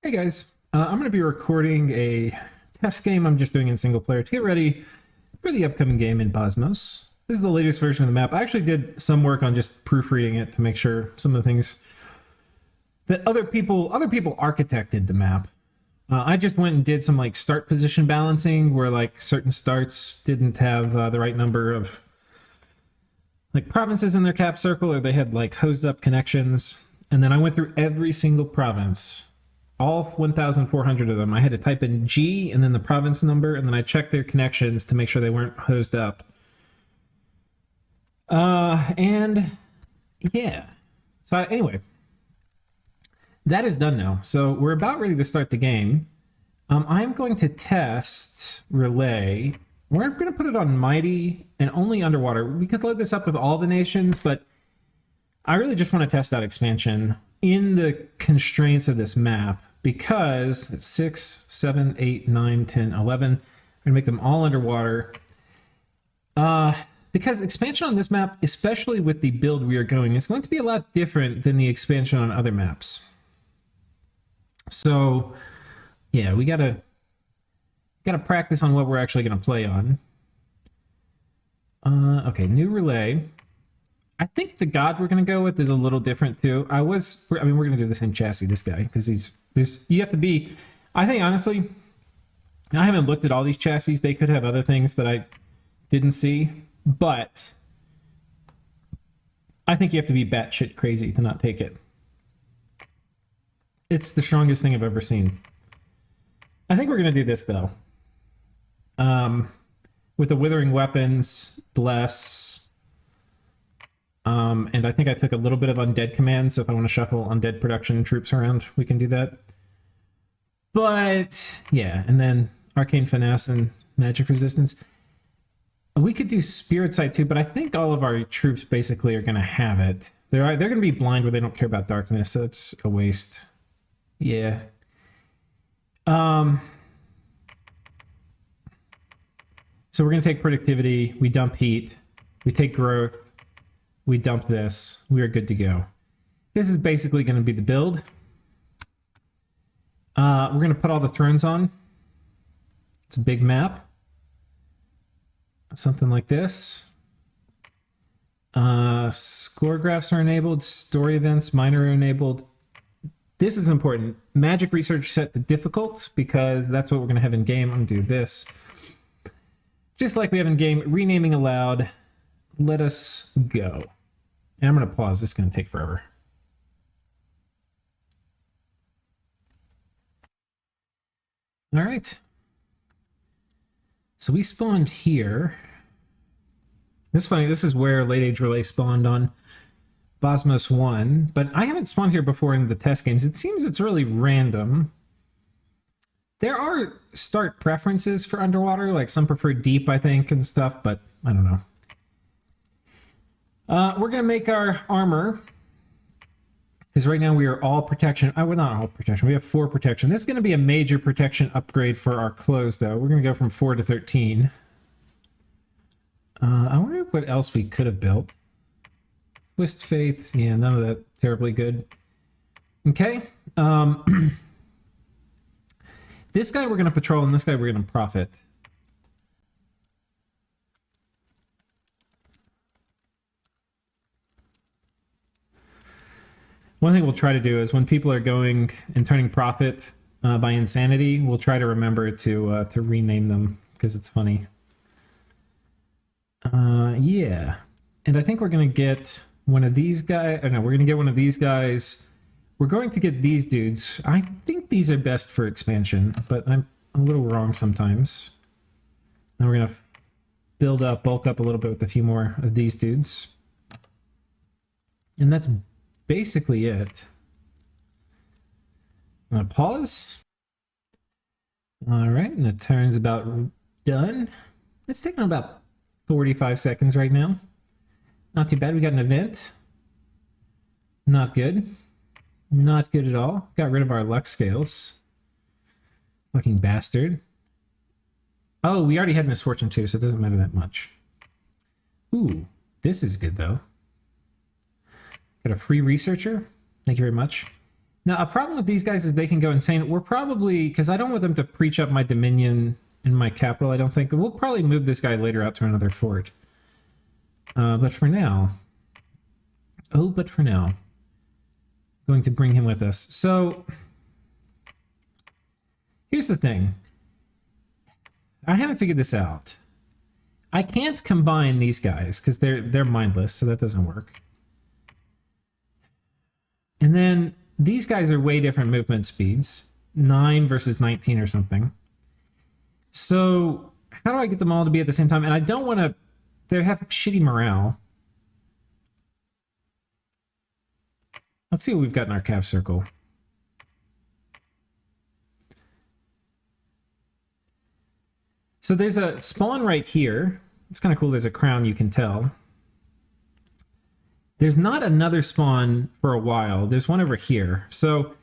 Hey guys, I'm going to be recording a test game I'm just doing in single player to get ready for the upcoming game in Bosmos. This is the latest version of the map. I actually did some work on just proofreading it to make sure some of the things that other people architected the map. I just went and did some like start position balancing where like certain starts didn't have the right number of like provinces in their cap circle, or they had like hosed up connections. And then I went through every single province, all 1,400 of them. I had to type in G and then the province number, and then I checked their connections to make sure they weren't hosed up. And yeah. So anyway, that is done now. So we're about ready to start the game. I'm going to test Rlyeh. We're going to put it on Mighty and only underwater. We could load this up with all the nations, but I really just want to test out expansion in the constraints of this map because it's 6, 7, 8, 9, 10, 11. I'm going to make them all underwater. Because expansion on this map, especially with the build we are going, is going to be a lot different than the expansion on other maps. So, yeah, we gotta practice on what we're actually gonna play on. Okay, new Rlyeh. I think the god we're gonna go with is a little different too. I mean, we're gonna do the same chassis, this guy, because you have to be. I think honestly, I haven't looked at all these chassis. They could have other things that I didn't see, but I think you have to be batshit crazy to not take it. It's the strongest thing I've ever seen. I think we're going to do this, though. With the Withering Weapons, Bless. And I think I took a little bit of Undead Command, so if I want to shuffle Undead Production troops around, we can do that. But, yeah, and then Arcane Finesse and Magic Resistance. We could do Spirit Sight, too, but I think all of our troops basically are going to have it. They're going to be blind where they don't care about darkness, so it's a waste. Yeah. So we're going to take productivity, we dump heat, we take growth, we dump this, we are good to go. This is basically going to be the build. We're going to put all the thrones on. It's a big map. Something like this. Score graphs are enabled, story events, minor are enabled. This is important. Magic research set to difficult because that's what we're going to have in game. I'm going to do this. Just like we have in game, renaming allowed. Let us go. And I'm going to pause. This is going to take forever. All right. So we spawned here. This is funny. This is where Late Age Rlyeh spawned on Bosmos 1, but I haven't spawned here before in the test games. It seems it's really random. There are start preferences for underwater, like some prefer deep, I think, and stuff, but I don't know. We're going to make our armor, because right now we are all protection. We're not all protection. We have 4 protection. This is going to be a major protection upgrade for our clothes, though. We're going to go from 4 to 13. I wonder what else we could have built. Twist Faith, yeah, none of that terribly good. Okay. This guy we're going to patrol, and this guy we're going to profit. One thing we'll try to do is when people are going and turning profit by insanity, we'll try to remember to rename them, because it's funny. Yeah. And I think we're going to get one of these guys. Oh, no, we're going to get one of these guys. We're going to get these dudes. I think these are best for expansion, but I'm a little wrong sometimes. Now we're going to build up, bulk up a little bit with a few more of these dudes. And that's basically it. I'm going to pause. All right, and the turn's about done. It's taking about 45 seconds right now. Not too bad. We got an event. Not good. Not good at all. Got rid of our luck scales. Fucking bastard. Oh, we already had misfortune too, so it doesn't matter that much. Ooh, this is good though. Got a free researcher. Thank you very much. Now, a problem with these guys is they can go insane. We're probably, because I don't want them to preach up my dominion in my capital, I don't think. We'll probably move this guy later out to another fort. But for now... but for now... going to bring him with us. So, here's the thing. I haven't figured this out. I can't combine these guys, because they're mindless, so that doesn't work. And then... these guys are way different movement speeds. 9 versus 19 or something. So, how do I get them all to be at the same time? And I don't want to... they have shitty morale. Let's see what we've got in our cap circle. So there's a spawn right here. It's kind of cool. There's a crown, you can tell. There's not another spawn for a while. There's one over here. So,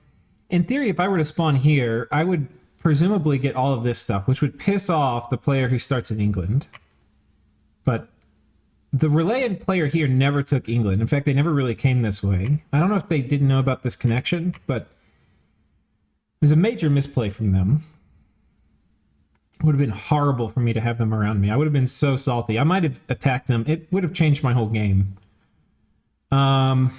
in theory, if I were to spawn here, I would presumably get all of this stuff, which would piss off the player who starts in England. But the Rlyeh player here never took England. In fact, they never really came this way. I don't know if they didn't know about this connection, but it was a major misplay from them. It would have been horrible for me to have them around me. I would have been so salty. I might have attacked them. It would have changed my whole game. And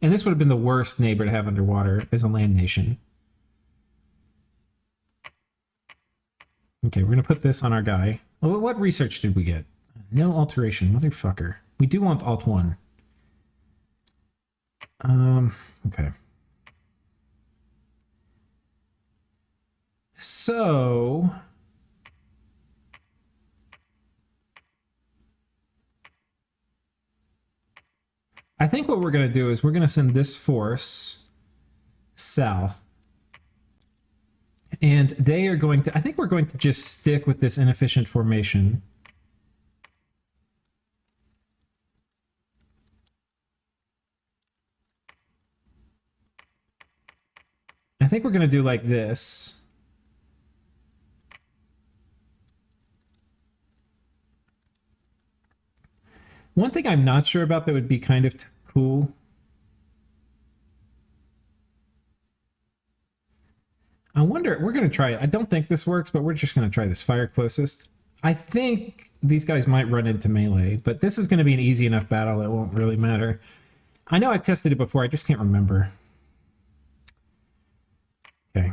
this would have been the worst neighbor to have underwater as a land nation. Okay, we're going to put this on our guy. Well, what research did we get? No alteration, motherfucker. We do want alt 1. Okay. So... I think what we're going to do is we're going to send this force south. And they are going to... I think we're going to just stick with this inefficient formation. I think we're going to do like this. One thing I'm not sure about that would be kind of cool. I wonder, we're going to try it. I don't think this works, but we're just going to try this. Fire closest. I think these guys might run into melee, but this is going to be an easy enough battle. It won't really matter. I know I've tested it before. I just can't remember. Okay.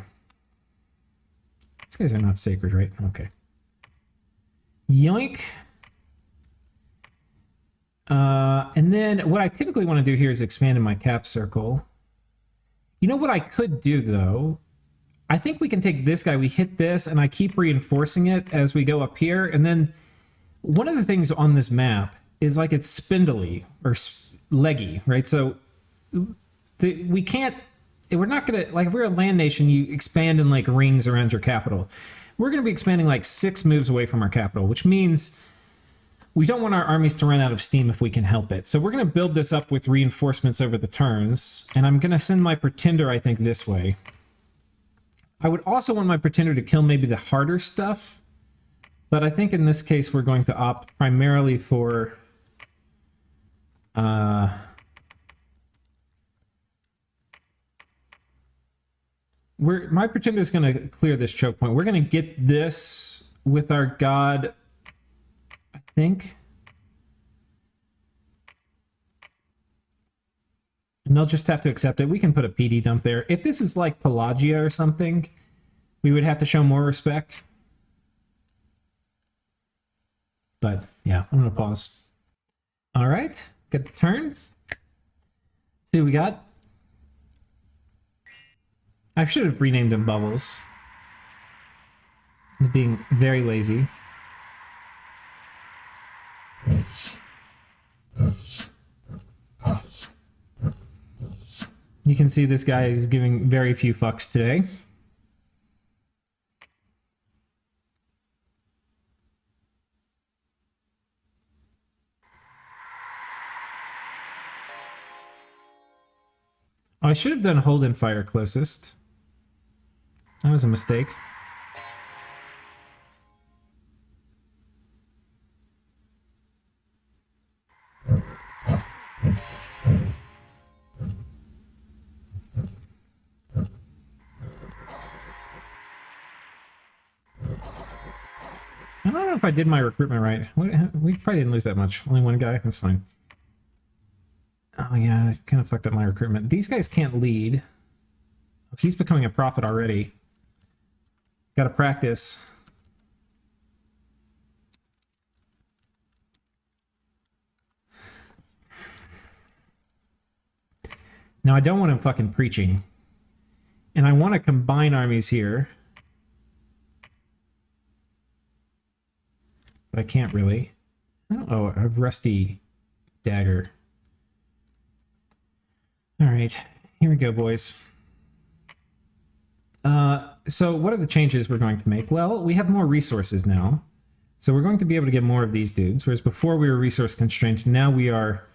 These guys are not sacred, right? Okay. Yoink. And then what I typically want to do here is expand in my cap circle. You know what I could do, though? I think we can take this guy, we hit this, and I keep reinforcing it as we go up here. And then one of the things on this map is like it's spindly or leggy, right? So we can't, we're not going to, like if we're a land nation, you expand in like rings around your capital. We're going to be expanding like 6 moves away from our capital, which means we don't want our armies to run out of steam if we can help it. So we're going to build this up with reinforcements over the turns. And I'm going to send my pretender, I think, this way. I would also want my pretender to kill maybe the harder stuff. But I think in this case, we're going to opt primarily for... my pretender is going to clear this choke point. We're going to get this with our god... I think. And they'll just have to accept it. We can put a PD dump there. If this is like Pelagia or something, we would have to show more respect. But yeah, I'm going to pause. All right, get the turn. See what we got. I should have renamed them Bubbles. It's being very lazy. You can see this guy is giving very few fucks today. Oh, I should have done hold and fire closest. That was a mistake. I don't know if I did my recruitment right. We probably didn't lose that much. Only one guy. That's fine. Oh, yeah. I kind of fucked up my recruitment. These guys can't lead. He's becoming a prophet already. Got to practice. Now, I don't want him fucking preaching. And I want to combine armies here. But I can't really. Oh, a rusty dagger. All right, here we go, boys. So what are the changes we're going to make? Well, we have more resources now. So we're going to be able to get more of these dudes, whereas before we were resource constrained. Now we are,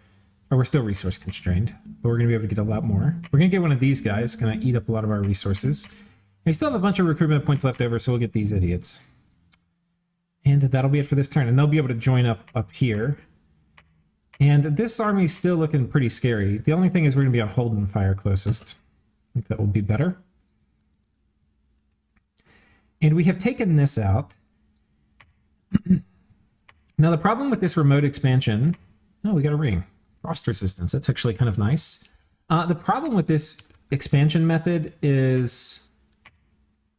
or we're still resource constrained, but we're going to be able to get a lot more. We're going to get one of these guys, going to eat up a lot of our resources. And we still have a bunch of recruitment points left over, so we'll get these idiots. And that'll be it for this turn. And they'll be able to join up here. And this army's still looking pretty scary. The only thing is we're going to be on Holden Fire closest. I think that will be better. And we have taken this out. Now the problem with this remote expansion... Oh, we got a ring. Frost resistance. That's actually kind of nice. The problem with this expansion method is...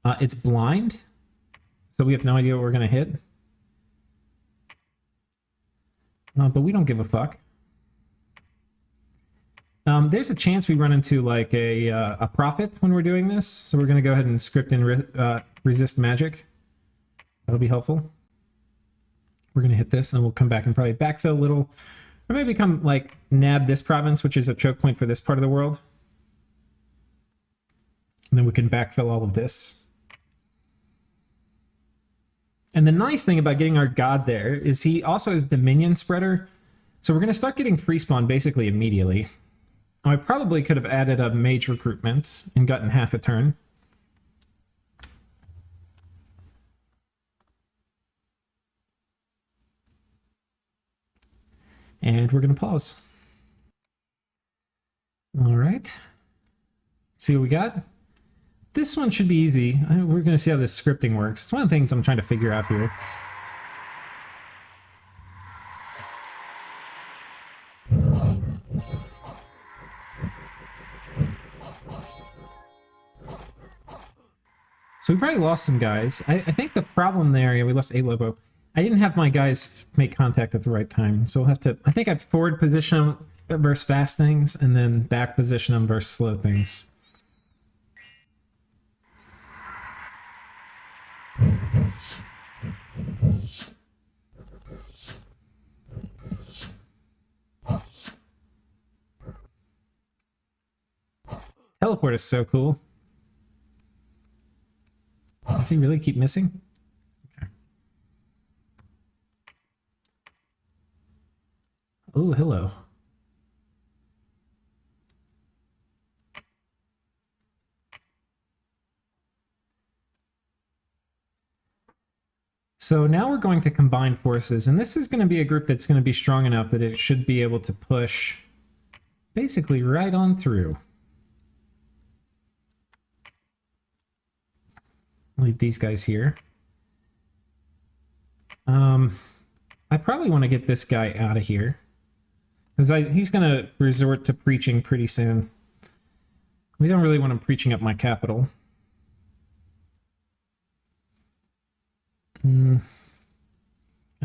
it's blind. So we have no idea what we're going to hit. But we don't give a fuck. There's a chance we run into like a prophet when we're doing this, so we're going to go ahead and script in resist magic. That'll be helpful. We're going to hit this, and we'll come back and probably backfill a little, or maybe come like nab this province, which is a choke point for this part of the world. And then we can backfill all of this. And the nice thing about getting our god there is he also has Dominion Spreader. So we're going to start getting free spawn basically immediately. I probably could have added a mage recruitment and gotten half a turn. And we're going to pause. All right. Let's see what we got. This one should be easy. We're going to see how this scripting works. It's one of the things I'm trying to figure out here. So we probably lost some guys. I think the problem there, yeah, we lost a Lobo. I didn't have my guys make contact at the right time. So we'll have to, I think I forward position them versus fast things and then back position them versus slow things. Teleport is so cool. Does he really keep missing? Okay. Oh, hello. So now we're going to combine forces, and this is going to be a group that's going to be strong enough that it should be able to push basically right on through. Leave these guys here. I probably want to get this guy out of here, because he's going to resort to preaching pretty soon. We don't really want him preaching up my capital. I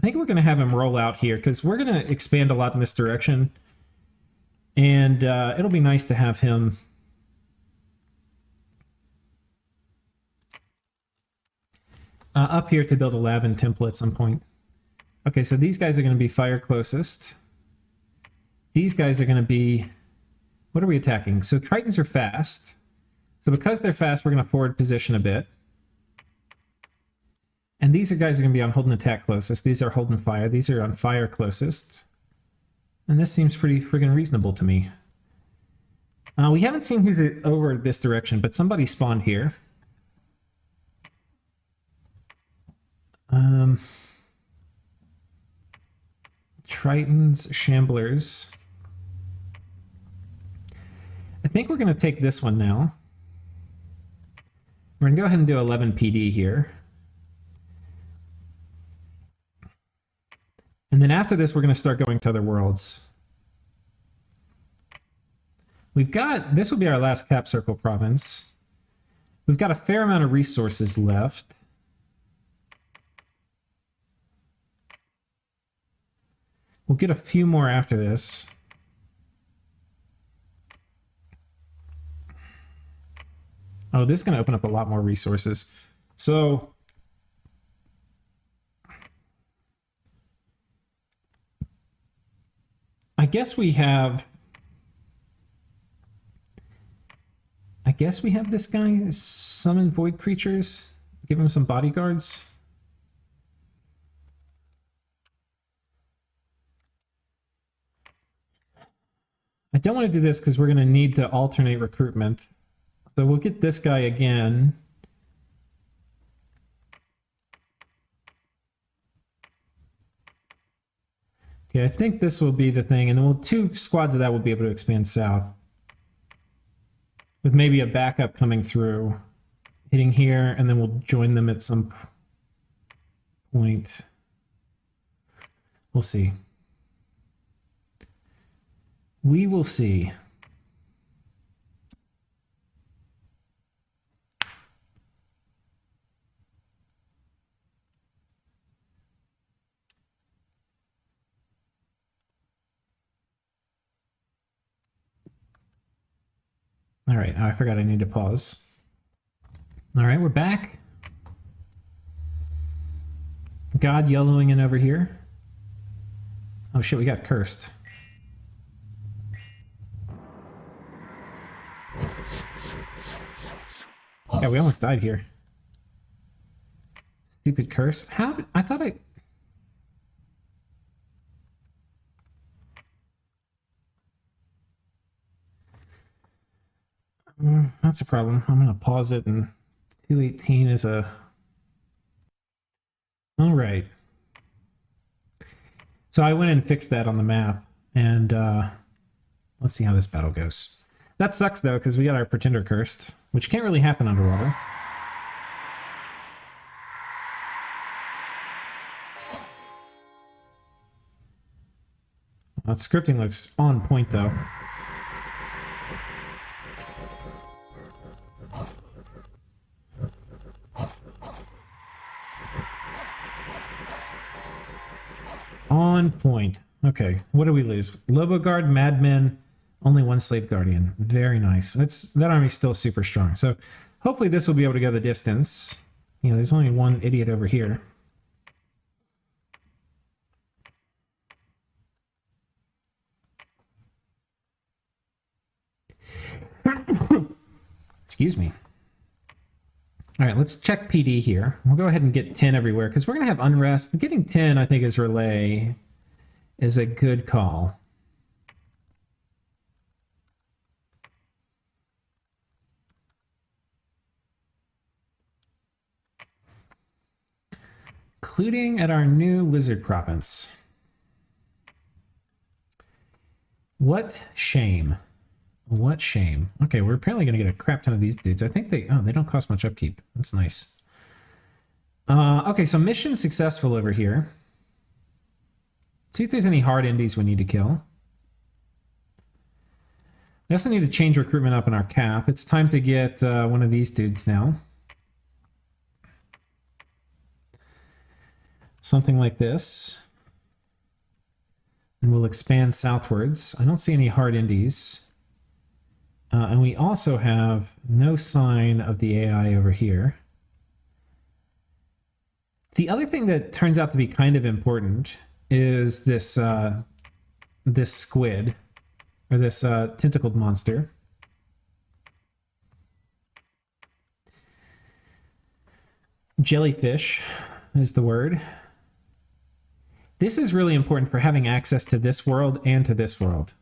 think we're going to have him roll out here, because we're going to expand a lot in this direction. And it'll be nice to have him... up here to build a lab and temple at some point. Okay, so these guys are going to be fire closest. These guys are going to be... What are we attacking? So Tritons are fast. So because they're fast, we're going to forward position a bit. And these guys are going to be on hold and attack closest. These are hold and fire. These are on fire closest. And this seems pretty friggin' reasonable to me. We haven't seen who's over this direction, but somebody spawned here. Tritons, Shamblers. I think we're going to take this one now. We're going to go ahead and do 11 PD here. And then after this, we're going to start going to other worlds. We've got, this will be our last cap circle province. We've got a fair amount of resources left. We'll get a few more after this. Oh, this is going to open up a lot more resources. So I guess we have this guy summon void creatures. Give him some bodyguards. I don't want to do this because we're going to need to alternate recruitment. So we'll get this guy again. Okay, I think this will be the thing, and then we'll 2 squads of that will be able to expand south. With maybe a backup coming through, hitting here, and then we'll join them at some point. We'll see. We will see. All right, I forgot I need to pause. All right, we're back. God yellowing in over here. Oh shit, we got cursed. Yeah, we almost died here. Stupid curse. How? I thought I... That's a problem. I'm going to pause it, and 218 is a... All right. So I went and fixed that on the map, and let's see how this battle goes. That sucks, though, because we got our Pretender cursed, which can't really happen underwater. That scripting looks on point, though. On point. Okay, what do we lose? Lobo Guard, Madmen, only 1 Slave Guardian. Very nice. That army's still super strong. So hopefully this will be able to go the distance. You know, there's only 1 idiot over here. Excuse me. All right, let's check PD here. We'll go ahead and get 10 everywhere because we're going to have unrest. Getting 10, I think, is Rlyeh is a good call. Including at our new lizard province. What shame. What shame. Okay, we're apparently going to get a crap ton of these dudes. I think they don't cost much upkeep. That's nice. Okay, so mission successful over here. See if there's any hard indies we need to kill. We also need to change recruitment up in our cap. It's time to get one of these dudes now. Something like this. And we'll expand southwards. I don't see any hard indies. And we also have no sign of the AI over here. The other thing that turns out to be kind of important is this this squid, or this tentacled monster. Jellyfish is the word. This is really important for having access to this world and to this world.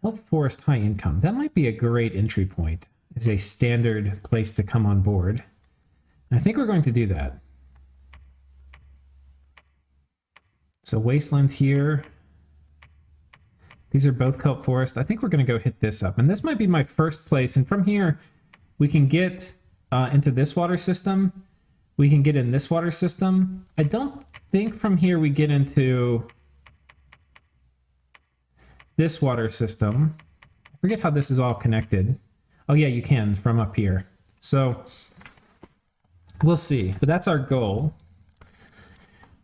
Kelp Forest High Income. That might be a great entry point. Is a standard place to come on board. And I think we're going to do that. So Wasteland here. These are both Kelp Forest. I think we're going to go hit this up. And this might be my first place. And from here, we can get into this water system. we can get in this water system. I don't think from here we get into this water system. I forget how this is all connected. Oh yeah, you can from up here. So we'll see, but that's our goal.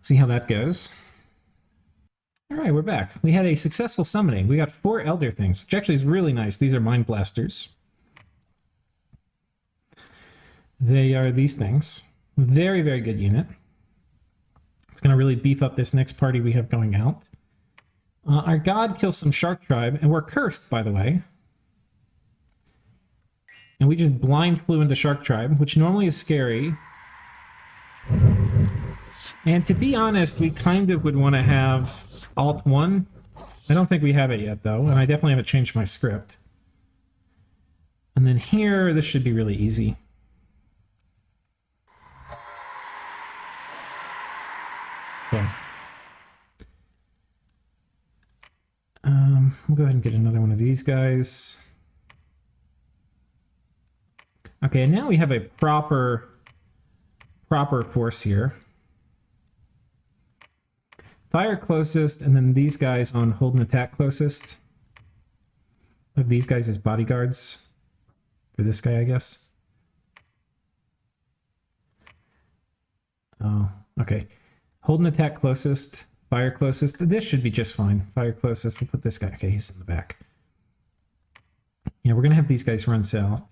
See how that goes. All right, we're back. We had a successful summoning. We got 4 Elder things, which actually is really nice. These are Mind Blasters. They are these things. Very, very good unit. It's going to really beef up this next party we have going out. Our god kills some Shark Tribe, and we're cursed, by the way. And we just blind flew into Shark Tribe, which normally is scary. And to be honest, we kind of would want to have Alt 1. I don't think we have it yet, though, and I definitely haven't changed my script. And then here, this should be really easy. Okay. We'll go ahead and get another one of these guys. Okay, now we have a proper force here. Fire closest, and then these guys on hold and attack closest. Have these guys as bodyguards for this guy, I guess. Oh, okay. Hold and attack closest, fire closest. This should be just fine. Fire closest, we'll put this guy. Okay, he's in the back. Yeah, we're gonna have these guys run south.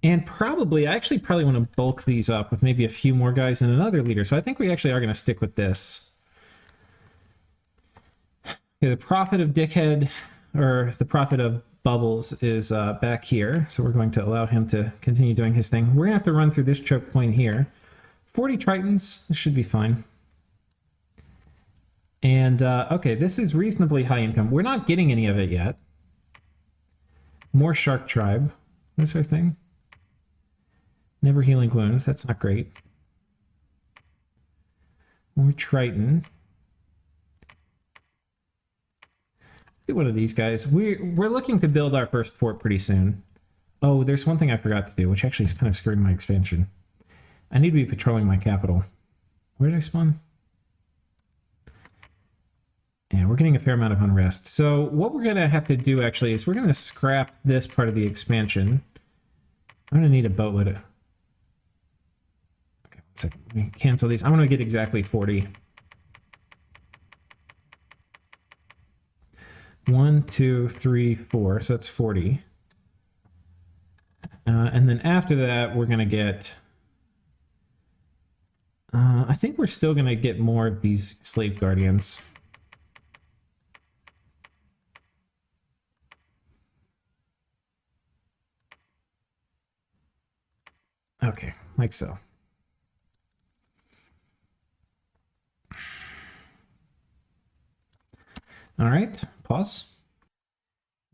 And I actually probably want to bulk these up with maybe a few more guys and another leader. So I think we actually are gonna stick with this. Okay, the Prophet of Dickhead, or the Prophet of Bubbles, is back here. So we're going to allow him to continue doing his thing. We're going to have to run through this choke point here. 40 Tritons, this should be fine. And, okay, this is reasonably high income. We're not getting any of it yet. More Shark Tribe. What's our thing? Never healing wounds. That's not great. More Triton. One of these guys. We're looking to build our first fort pretty soon. Oh, there's one thing I forgot to do, which actually is kind of screwing my expansion. I need to be patrolling my capital. Where did I spawn? Yeah, we're getting a fair amount of unrest. So what we're going to have to do actually is we're going to scrap this part of the expansion. I'm going to need a boatload of... Okay, 1 second. Let me cancel these. I'm going to get exactly 40. 1, 2, 3, 4, so that's 40. And then after that, we're going to get... I think we're still going to get more of these slave guardians. Okay, like so. All right, pause.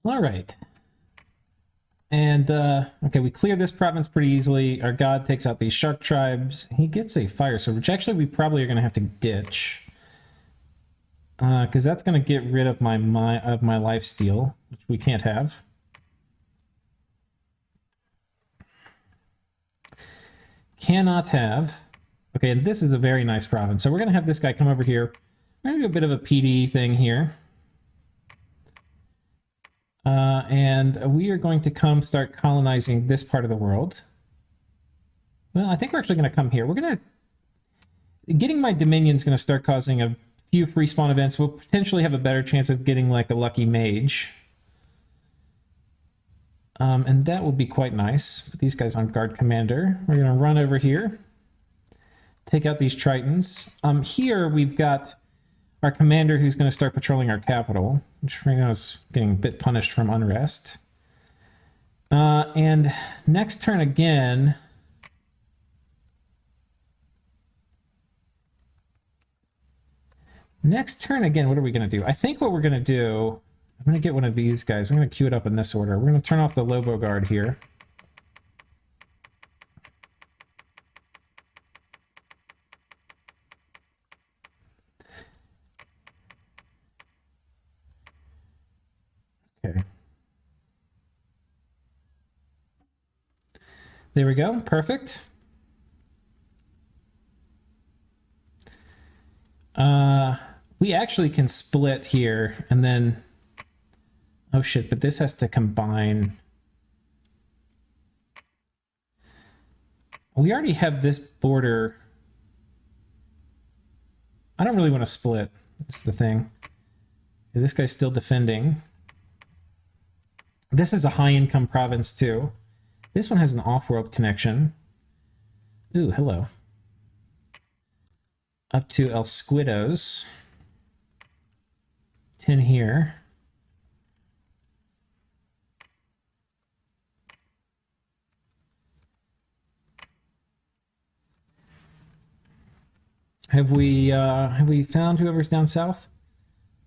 All right. And, okay, we clear this province pretty easily. Our god takes out these shark tribes. He gets a fire sword, which actually we probably are going to have to ditch. Because that's going to get rid of my lifesteal, which we can't have. Cannot have. Okay, and this is a very nice province. So we're going to have this guy come over here. We're going to do a bit of a PD thing here. And we are going to come start colonizing this part of the world. Well, I think we're actually going to come here. We're going to... Getting my dominion is going to start causing a few free spawn events. We'll potentially have a better chance of getting like a lucky mage. And that will be quite nice. Put these guys on guard commander. We're going to run over here. Take out these Tritons. Here we've got our commander who's going to start patrolling our capital, which right now is getting a bit punished from unrest. And next turn again... Next turn again, what are we going to do? I think what we're going to do... I'm going to get one of these guys. We're going to queue it up in this order. We're going to turn off the Lobo Guard here. Okay. There we go. Perfect. We actually can split here and then... Oh shit, but this has to combine. We already have this border. I don't really want to split. That's the thing. This guy's still defending. This is a high-income province, too. This one has an off-world connection. Ooh, hello. Up to El Squidos. 10 here. Have we found whoever's down south?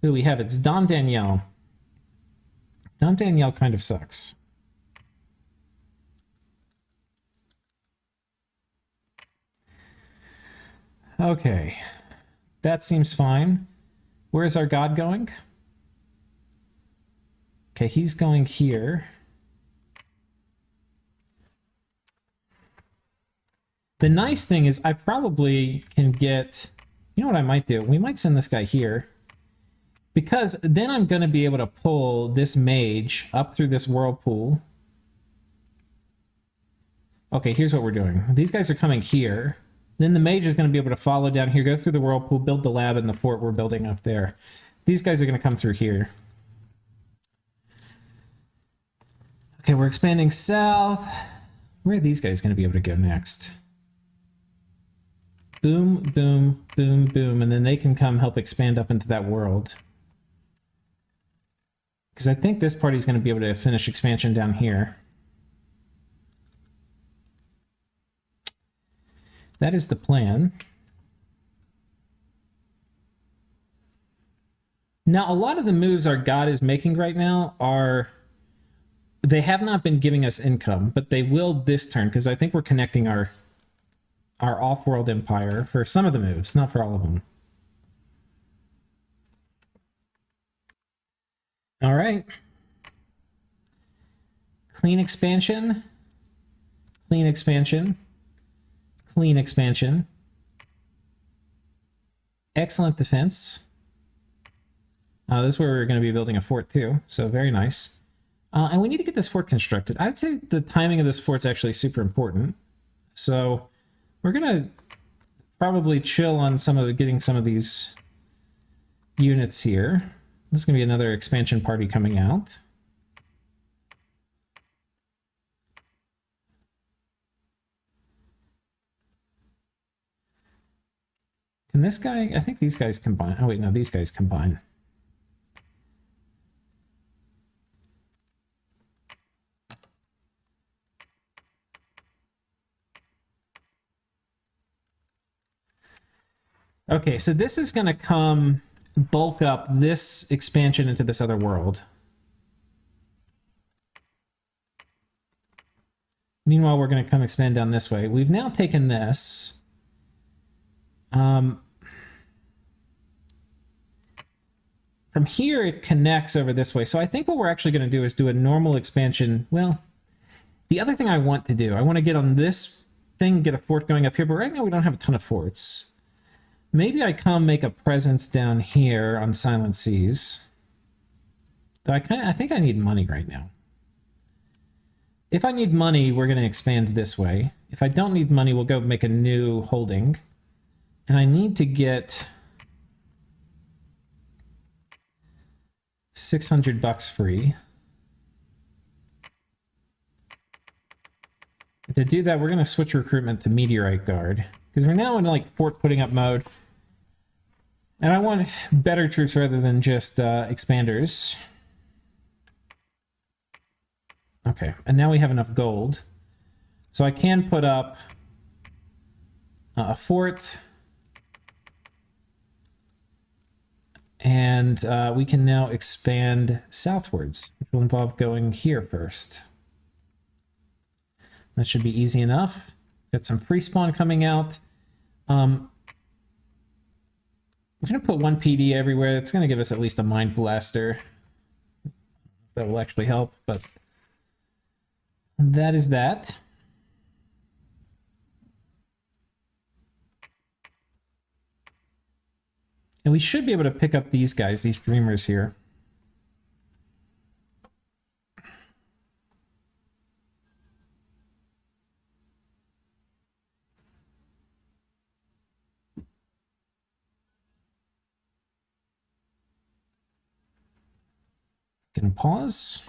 Ooh, we have it. It's Dom Danielle. Dom Danielle kind of sucks. Okay. That seems fine. Where's our god going? Okay, he's going here. The nice thing is I probably can get... You know what I might do? We might send this guy here. Because then I'm going to be able to pull this mage up through this whirlpool. Okay, here's what we're doing. These guys are coming here. Then the mage is going to be able to follow down here, go through the whirlpool, build the lab and the fort we're building up there. These guys are going to come through here. Okay, we're expanding south. Where are these guys going to be able to go next? Boom, boom, boom, boom. And then they can come help expand up into that world. Because I think this party's going to be able to finish expansion down here. That is the plan. Now, a lot of the moves our god is making right now are... They have not been giving us income, but they will this turn, because I think we're connecting our off-world empire for some of the moves, not for all of them. All right. Clean expansion. Clean expansion. Clean expansion. Excellent defense. This is where we're going to be building a fort too, so very nice. And we need to get this fort constructed. I would say the timing of this fort's actually super important. So we're going to probably chill on getting some of these units here. This is going to be another expansion party coming out. Can this guy... I think these guys combine. Oh wait, no, these guys combine. Okay, so this is going to come bulk up this expansion into this other world. Meanwhile, we're going to come expand down this way. We've now taken this. From here, it connects over this way. So I think what we're actually going to do is do a normal expansion. Well, the other thing I want to do, I want to get on this thing, get a fort going up here, but right now we don't have a ton of forts. Maybe I come make a presence down here on Silent Seas. Though I think I need money right now. If I need money, we're going to expand this way. If I don't need money, we'll go make a new holding. And I need to get $600 free. To do that, we're going to switch recruitment to Meteorite Guard. Because we're now in like fort putting up mode. And I want better troops rather than just expanders. Okay, and now we have enough gold. So I can put up a fort. And we can now expand southwards, which will involve going here first. That should be easy enough. Got some free spawn coming out. I'm going to put one PD everywhere. It's going to give us at least a Mind Blaster. That will actually help, but that is that. And we should be able to pick up these guys, these dreamers here. Gonna pause.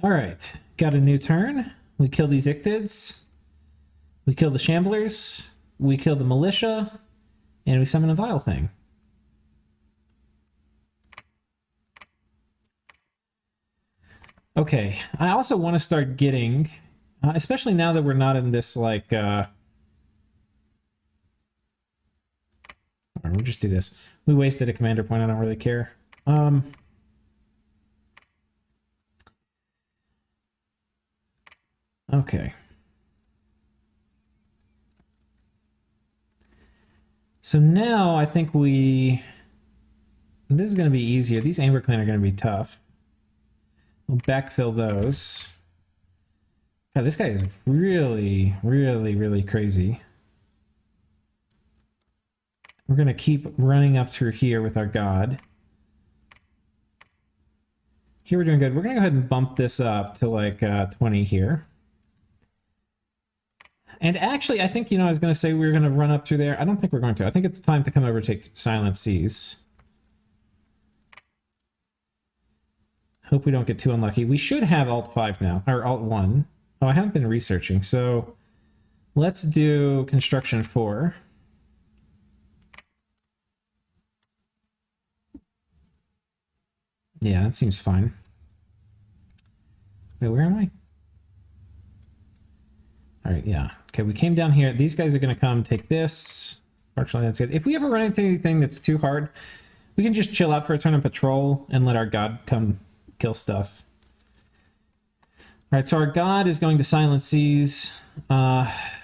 All right, got a new turn. We kill these Ichthyids. We kill the Shamblers. We kill the Militia. And we summon a Vile Thing. Okay, I also want to start getting, especially now that we're not in this, like, we'll just do this. We wasted a commander point, I don't really care. Okay. So now I think this is going to be easier. These Amber Clan are going to be tough. We'll backfill those. God, this guy is really, really, really crazy. We're going to keep running up through here with our god. Here we're doing good. We're going to go ahead and bump this up to like 20 here. And actually, I think, I was going to say we were going to run up through there. I don't think we're going to. I think it's time to come over and take Silent Seas. Hope we don't get too unlucky. We should have Alt 5 now, or Alt 1. Oh, I haven't been researching, so let's do Construction 4. Yeah, that seems fine. Wait, where am I? All right, yeah. Okay, we came down here. These guys are going to come take this. Fortunately, that's good. If we ever run into anything that's too hard, we can just chill out for a turn and patrol and let our god come kill stuff. All right, so our god is going to Silent Seas.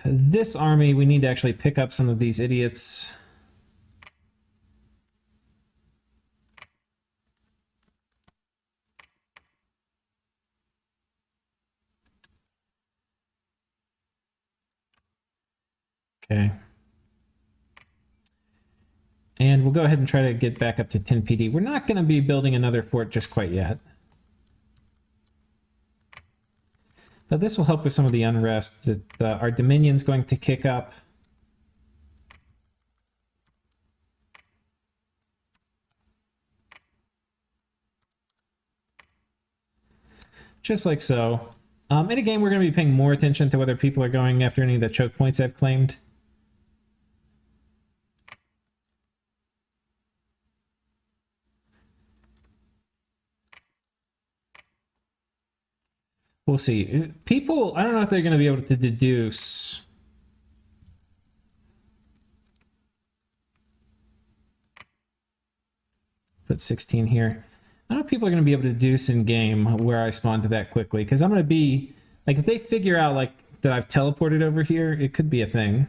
This army, we need to actually pick up some of these idiots. Okay. And we'll go ahead and try to get back up to 10 PD. We're not going to be building another fort just quite yet. But this will help with some of the unrest that our Dominion's going to kick up. Just like so. And again, we're going to be paying more attention to whether people are going after any of the choke points I've claimed. We'll see. People, I don't know if they're going to be able to deduce. Put 16 here. I don't know if people are going to be able to deduce in game where I spawn to that quickly, because I'm going to be, like, if they figure out, like, that I've teleported over here, it could be a thing.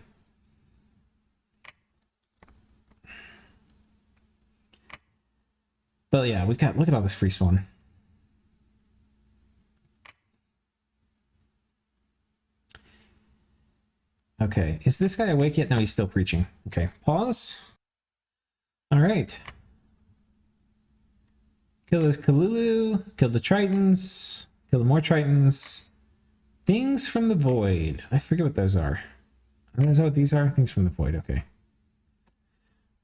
But yeah, we've got, look at all this free spawn. Okay, is this guy awake yet? No, he's still preaching. Okay, pause. All right. Kill this Kalulu, kill the Tritons, kill the more Tritons. Things from the Void. I forget what those are. Is that what these are? Things from the Void, okay.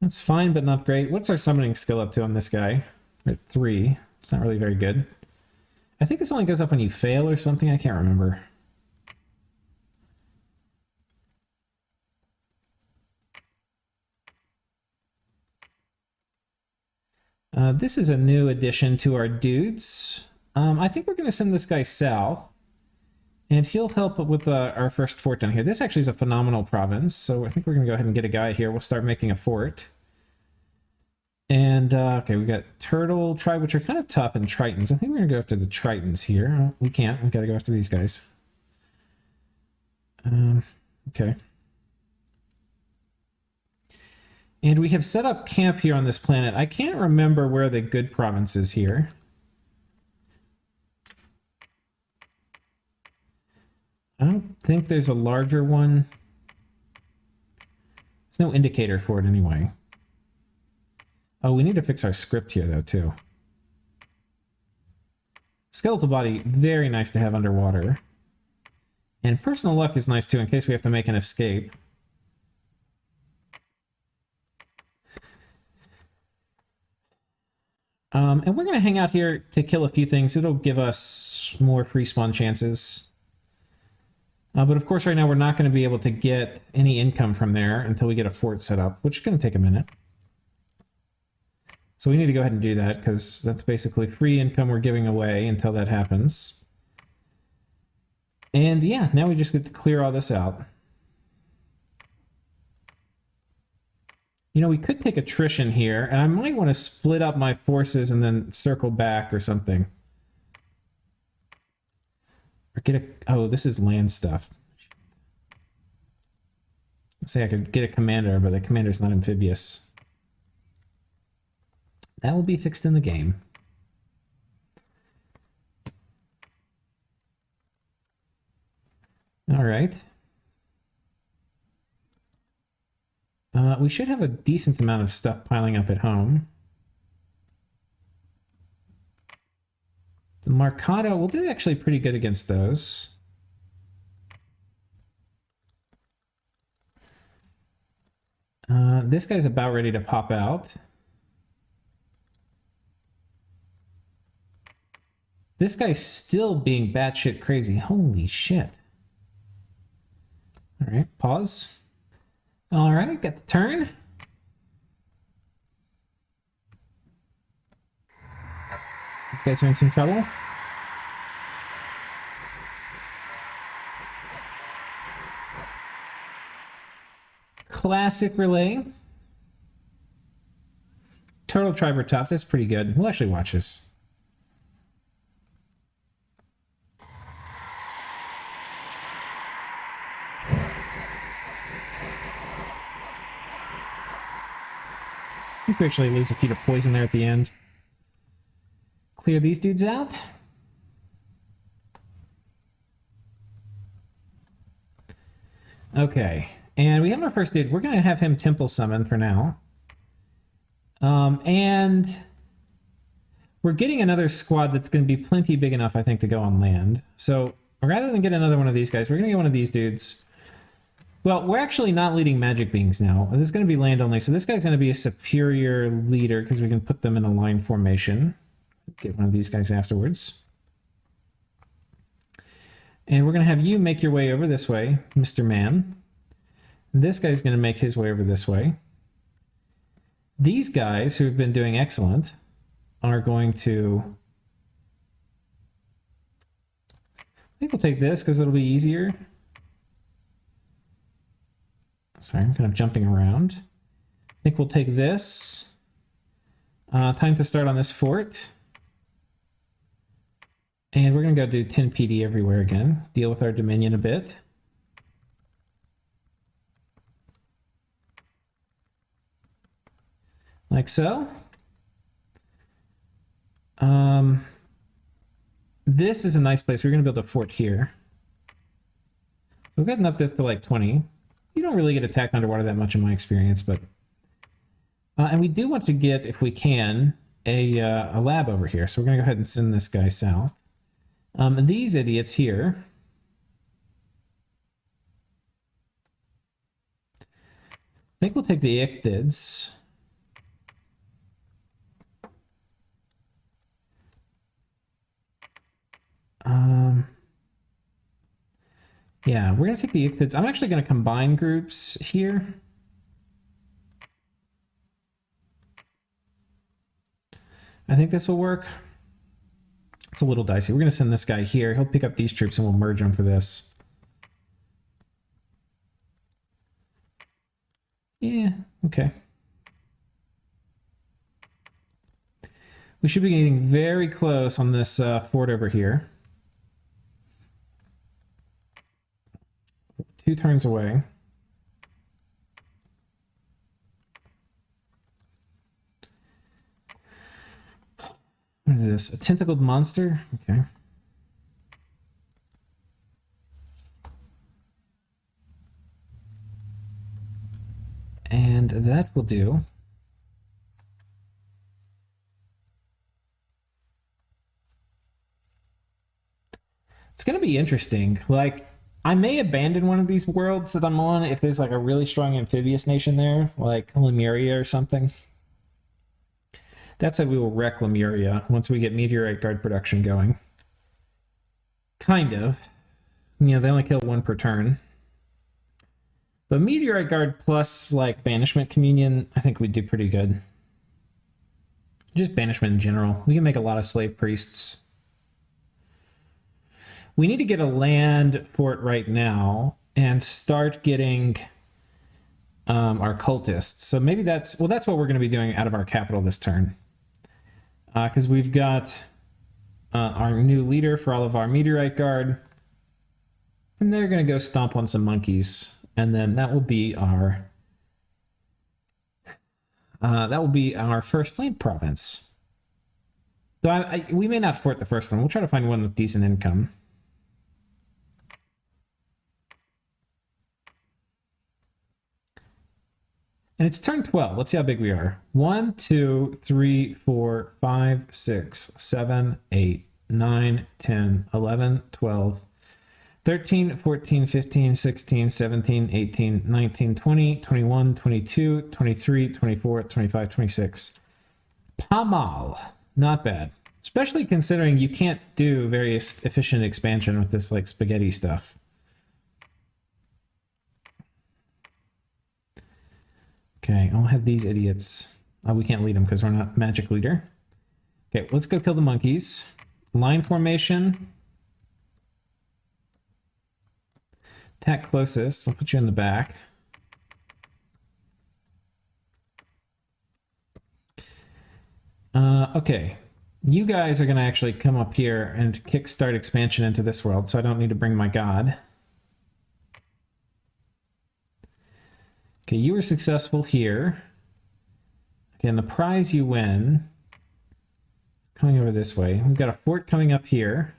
That's fine, but not great. What's our summoning skill up to on this guy? We're at 3. It's not really very good. I think this only goes up when you fail or something. I can't remember. This is a new addition to our dudes. I think we're going to send this guy south. And he'll help with our first fort down here. This actually is a phenomenal province, so I think we're going to go ahead and get a guy here. We'll start making a fort. And, okay, we got Turtle Tribe, which are kind of tough, and Tritons. I think we're going to go after the Tritons here. Oh, we can't. We've got to go after these guys. Okay. And we have set up camp here on this planet. I can't remember where the good province is here. I don't think there's a larger one. There's no indicator for it anyway. Oh, we need to fix our script here, though, too. Skeletal body, very nice to have underwater. And personal luck is nice, too, in case we have to make an escape. And we're going to hang out here to kill a few things. It'll give us more free spawn chances. But of course, right now, we're not going to be able to get any income from there until we get a fort set up, which is going to take a minute. So we need to go ahead and do that, because that's basically free income we're giving away until that happens. And yeah, now we just get to clear all this out. You know, we could take attrition here, and I might want to split up my forces and then circle back or something. Or get a... Oh, this is land stuff. Let's say I could get a commander, but the commander's not amphibious. That will be fixed in the game. All right. We should have a decent amount of stuff piling up at home. The Mercado will do actually pretty good against those. This guy's about ready to pop out. This guy's still being batshit crazy. Holy shit. All right, pause. All right, got the turn. These guys are in some trouble. Classic Rlyeh. Turtle Tribe are tough. That's pretty good. We'll actually watch this. I think we actually lose a few to poison there at the end. Clear these dudes out. Okay, and we have our first dude. We're going to have him temple summon for now. And we're getting another squad that's going to be plenty big enough, I think, to go on land. So rather than get another one of these guys, we're going to get one of these dudes. Well, we're actually not leading magic beings now. This is going to be land only. So this guy's going to be a superior leader because we can put them in a line formation. Get one of these guys afterwards. And we're going to have you make your way over this way, Mr. Man. This guy's going to make his way over this way. These guys, who have been doing excellent, are going to... I think we'll take this because it'll be easier. Sorry, I'm kind of jumping around. I think we'll take this. Time to start on this fort. And we're going to go do 10 PD everywhere again. Deal with our Dominion a bit. Like so. This is a nice place. We're going to build a fort here. We've gotten up this to like 20. You don't really get attacked underwater that much in my experience, but... and we do want to get, if we can, a lab over here. So we're going to go ahead and send this guy south. These idiots here... I think we'll take the Ichthids. Yeah, we're going to take the Ichthids. I'm actually going to combine groups here. I think this will work. It's a little dicey. We're going to send this guy here. He'll pick up these troops and we'll merge them for this. Yeah, okay. We should be getting very close on this fort over here. 2 turns away. What is this? A tentacled monster? Okay. And that will do. It's going to be interesting. Like, I may abandon one of these worlds that I'm on if there's like a really strong amphibious nation there, like Lemuria or something. That said, we will wreck Lemuria once we get Meteorite Guard production going. Kind of. You know, they only kill one per turn. But Meteorite Guard plus, like, Banishment Communion, I think we'd do pretty good. Just Banishment in general. We can make a lot of Slave Priests. We need to get a land fort right now and start getting our cultists. So maybe that's what we're going to be doing out of our capital this turn. Because we've got our new leader for all of our Meteorite Guard. And they're going to go stomp on some monkeys. And then that will be our first land province. So we may not fort the first one. We'll try to find one with decent income. And it's turn 12. Let's see how big we are. 1, 2, 3, 4, 5, 6, 7, 8, 9, 10, 11, 12, 13, 14, 15, 16, 17, 18, 19, 20, 21, 22, 23, 24, 25, 26. Pamal. Not bad. Especially considering you can't do very efficient expansion with this like spaghetti stuff. Okay, I'll have these idiots. Oh, we can't lead them because we're not magic leader. Okay, let's go kill the monkeys. Line formation. Attack closest. We'll put you in the back. Okay. You guys are going to actually come up here and kickstart expansion into this world, so I don't need to bring my god. Okay, you were successful here. Okay, and the prize you win coming over this way. We've got a fort coming up here.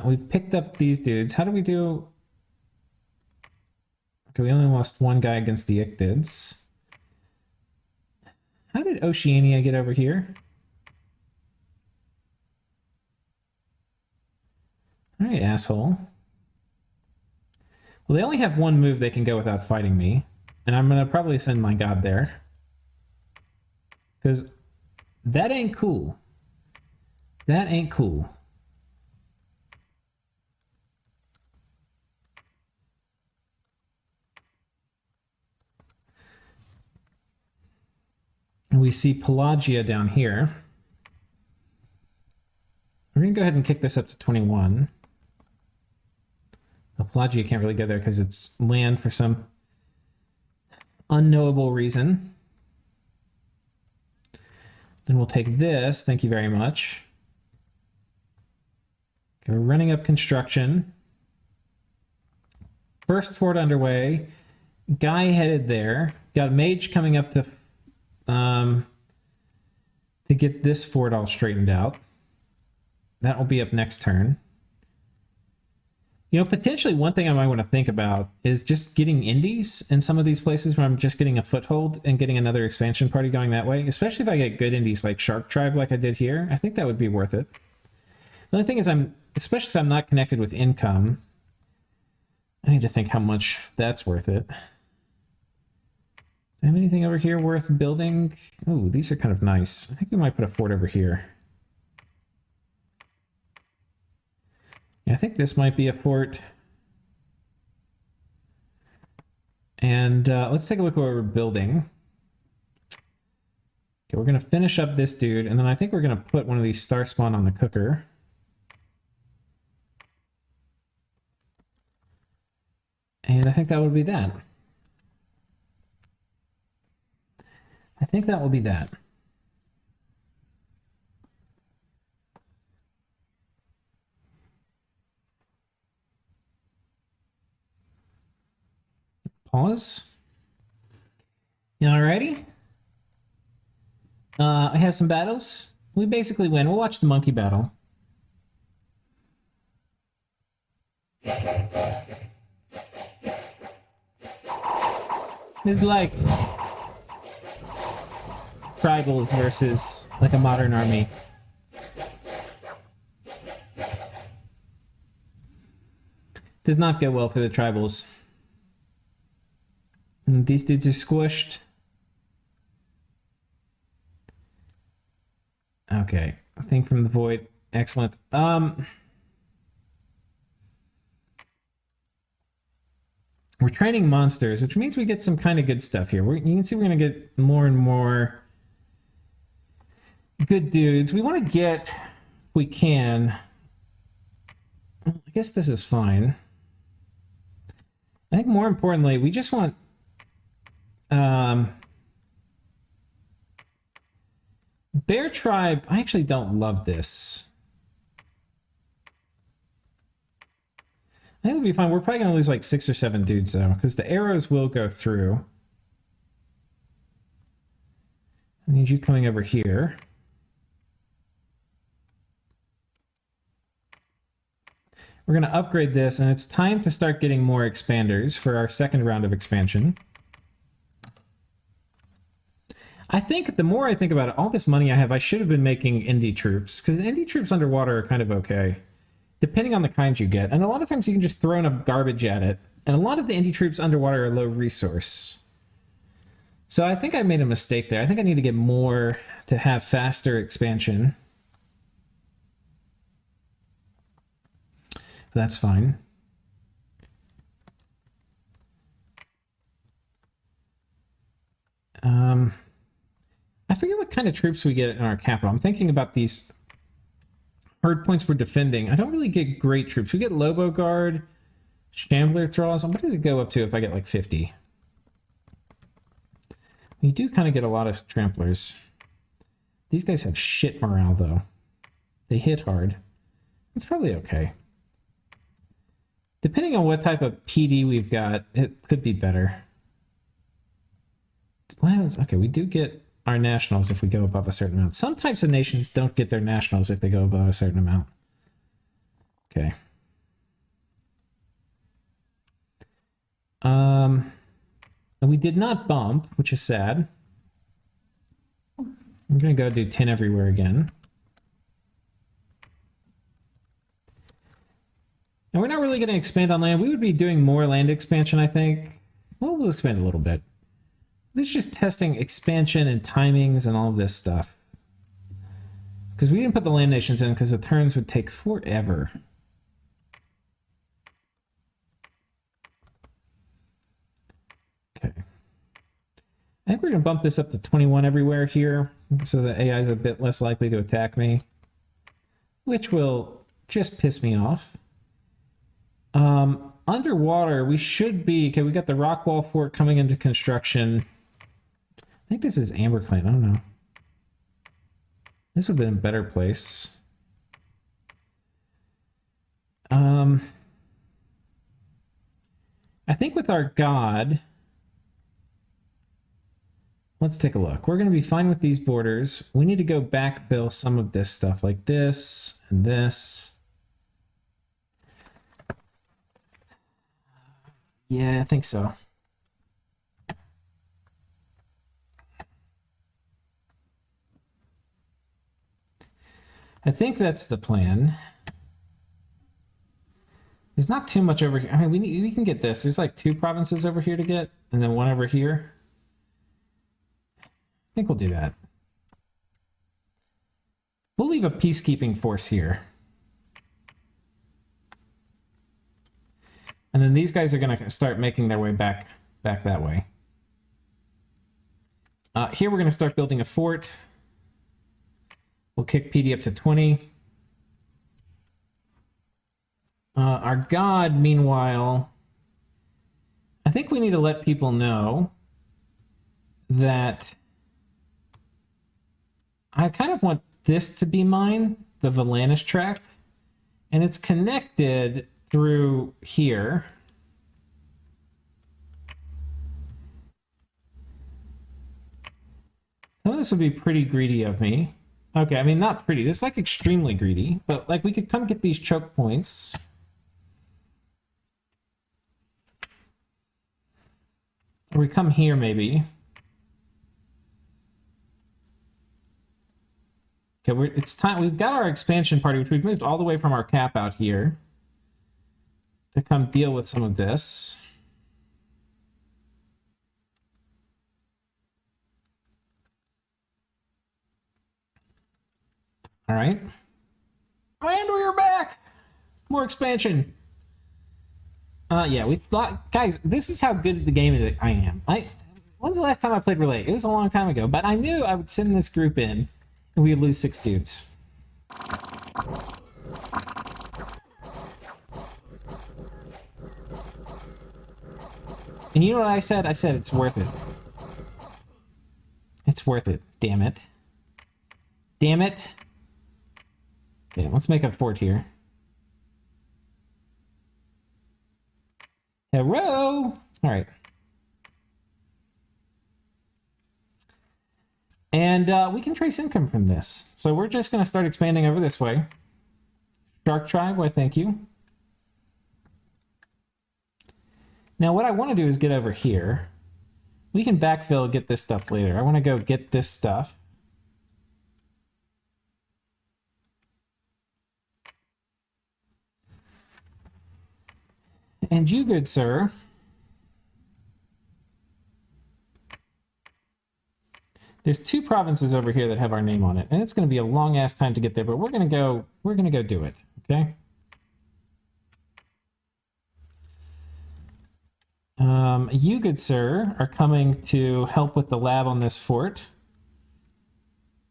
We've picked up these dudes. How do we do? Okay, we only lost one guy against the Ichthyids. How did Oceania get over here? All right, asshole. Well, they only have one move they can go without fighting me. And I'm going to probably send my god there. Because that ain't cool. That ain't cool. And we see Pelagia down here. We're going to go ahead and kick this up to 21. Well, Pelagia can't really go there because it's land for some unknowable reason. Then we'll take this. Thank you very much. Okay, we're running up construction. First fort underway. Guy headed there. Got mage coming up to get this fort all straightened out. That will be up next turn. You know, potentially one thing I might want to think about is just getting indies in some of these places where I'm just getting a foothold and getting another expansion party going that way. Especially if I get good indies like Shark Tribe like I did here. I think that would be worth it. The only thing is especially if I'm not connected with income, I need to think how much that's worth it. Do I have anything over here worth building? Oh, these are kind of nice. I think we might put a fort over here. Yeah, I think this might be a fort. And let's take a look at what we're building. Okay, we're going to finish up this dude, and then I think we're going to put one of these star spawn on the cooker. And I think that would be that. I think that will be that. Pause. Alrighty. I have some battles. We basically win. We'll watch the monkey battle. It's like tribals versus like a modern army. Does not go well for the tribals. And these dudes are squished. Okay, thing from the void. Excellent. We're training monsters, which means we get some kind of good stuff here. You can see we're going to get more and more good dudes. We want to get, if we can, I guess this is fine. I think more importantly, we just want Bear Tribe. I actually don't love this. I think it'll be fine. We're probably going to lose like 6 or 7 dudes though, because the arrows will go through. I need you coming over here. We're going to upgrade this, and it's time to start getting more expanders for our second round of expansion. I think the more I think about it, all this money I have, I should have been making indie troops, because indie troops underwater are kind of okay, depending on the kinds you get. And a lot of times you can just throw enough garbage at it, and a lot of the indie troops underwater are low resource. So I think I made a mistake there. I think I need to get more to have faster expansion. That's fine. I forget what kind of troops we get in our capital. I'm thinking about these hard points we're defending. I don't really get great troops. We get Lobo Guard, Shambler Thralls. What does it go up to if I get like 50? We do kind of get a lot of Tramplers. These guys have shit morale though. They hit hard. It's probably okay. Depending on what type of PD we've got, it could be better. Well, okay, we do get our nationals if we go above a certain amount. Some types of nations don't get their nationals if they go above a certain amount. Okay. And we did not bump, which is sad. I'm going to go do 10 everywhere again. And we're not really going to expand on land. We would be doing more land expansion, I think. Well, we'll expand a little bit. It's just testing expansion and timings and all of this stuff. Because we didn't put the land nations in because the turns would take forever. Okay. I think we're going to bump this up to 21 everywhere here, so the AI is a bit less likely to attack me, which will just piss me off. Underwater, we should be... Okay, we got the Rockwall Fort coming into construction. I think this is Amber Clan. I don't know. This would have been a better place. I think with our god... Let's take a look. We're going to be fine with these borders. We need to go backfill some of this stuff, like this and this. Yeah, I think so. I think that's the plan. There's not too much over here. I mean, we can get this. There's like 2 provinces over here to get, and then 1 over here. I think we'll do that. We'll leave a peacekeeping force here. And then these guys are going to start making their way back that way. Here we're going to start building a fort. We'll kick PD up to 20. Our god, meanwhile, I think we need to let people know that I kind of want this to be mine, the Volanus tract, and it's connected through here. Some of this would be pretty greedy of me. Okay, I mean, not pretty. This is like extremely greedy, but like we could come get these choke points. Or we come here maybe. Okay, it's time. We've got our expansion party, which we've moved all the way from our cap out here to come deal with some of this. All right. And we're back! More expansion. Yeah, we thought, guys, this is how good at the game I am. When's the last time I played Rlyeh? It was a long time ago, but I knew I would send this group in and we would lose 6 dudes. And you know what I said? I said it's worth it. It's worth it. Damn it. Damn it. Okay, let's make a fort here. Hello! Alright. And we can trace income from this. So we're just going to start expanding over this way. Shark Tribe, why thank you. Now what I want to do is get over here. We can backfill, get this stuff later. I want to go get this stuff. And you, good sir, there's 2 provinces over here that have our name on it, and it's going to be a long ass time to get there, but we're going to go do it, okay? You, good sir, are coming to help with the lab on this fort.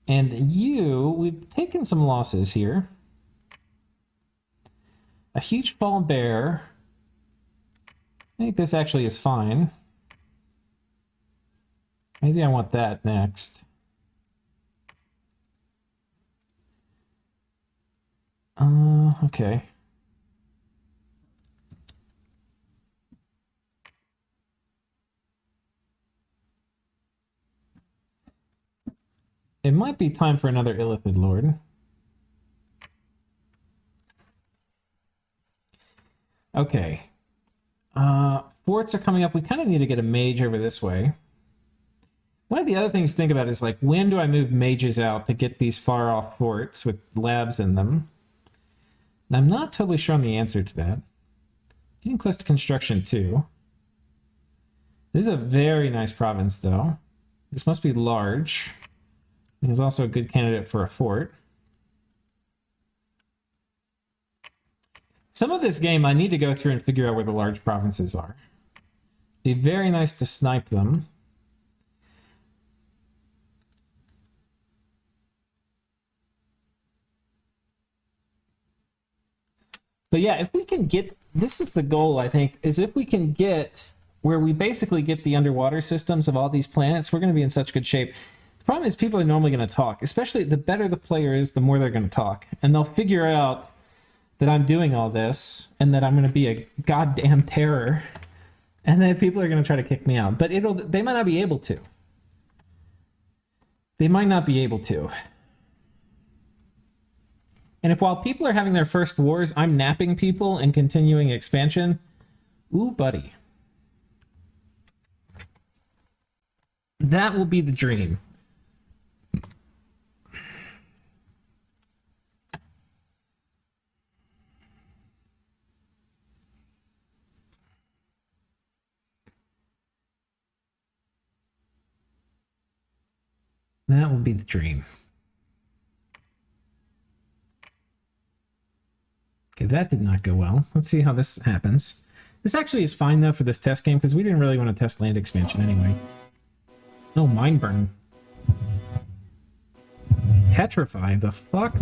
And you, we've taken some losses here. A huge fallen bear. I think this actually is fine. Maybe I want that next. Okay. It might be time for another Illithid Lord. Okay. Forts are coming up. We kind of need to get a mage over this way. One of the other things to think about is, like, when do I move mages out to get these far-off forts with labs in them? And I'm not totally sure on the answer to that. Getting close to construction, too. This is a very nice province, though. This must be large. It's also a good candidate for a fort. Some of this game, I need to go through and figure out where the large provinces are. Be very nice to snipe them. But yeah, if we can get, this is the goal, I think, is if we can get where we basically get the underwater systems of all these planets, we're going to be in such good shape. The problem is people are normally going to talk, especially the better the player is, the more they're going to talk. And they'll figure out that I'm doing all this and that I'm going to be a goddamn terror. And then people are going to try to kick me out. But they might not be able to. They might not be able to. And if while people are having their first wars, I'm napping people and continuing expansion, ooh, buddy. That will be the dream. That will be the dream. Okay, that did not go well. Let's see how this happens. This actually is fine, though, for this test game, because we didn't really want to test land expansion anyway. Oh, mine burn. Petrify, the fuck?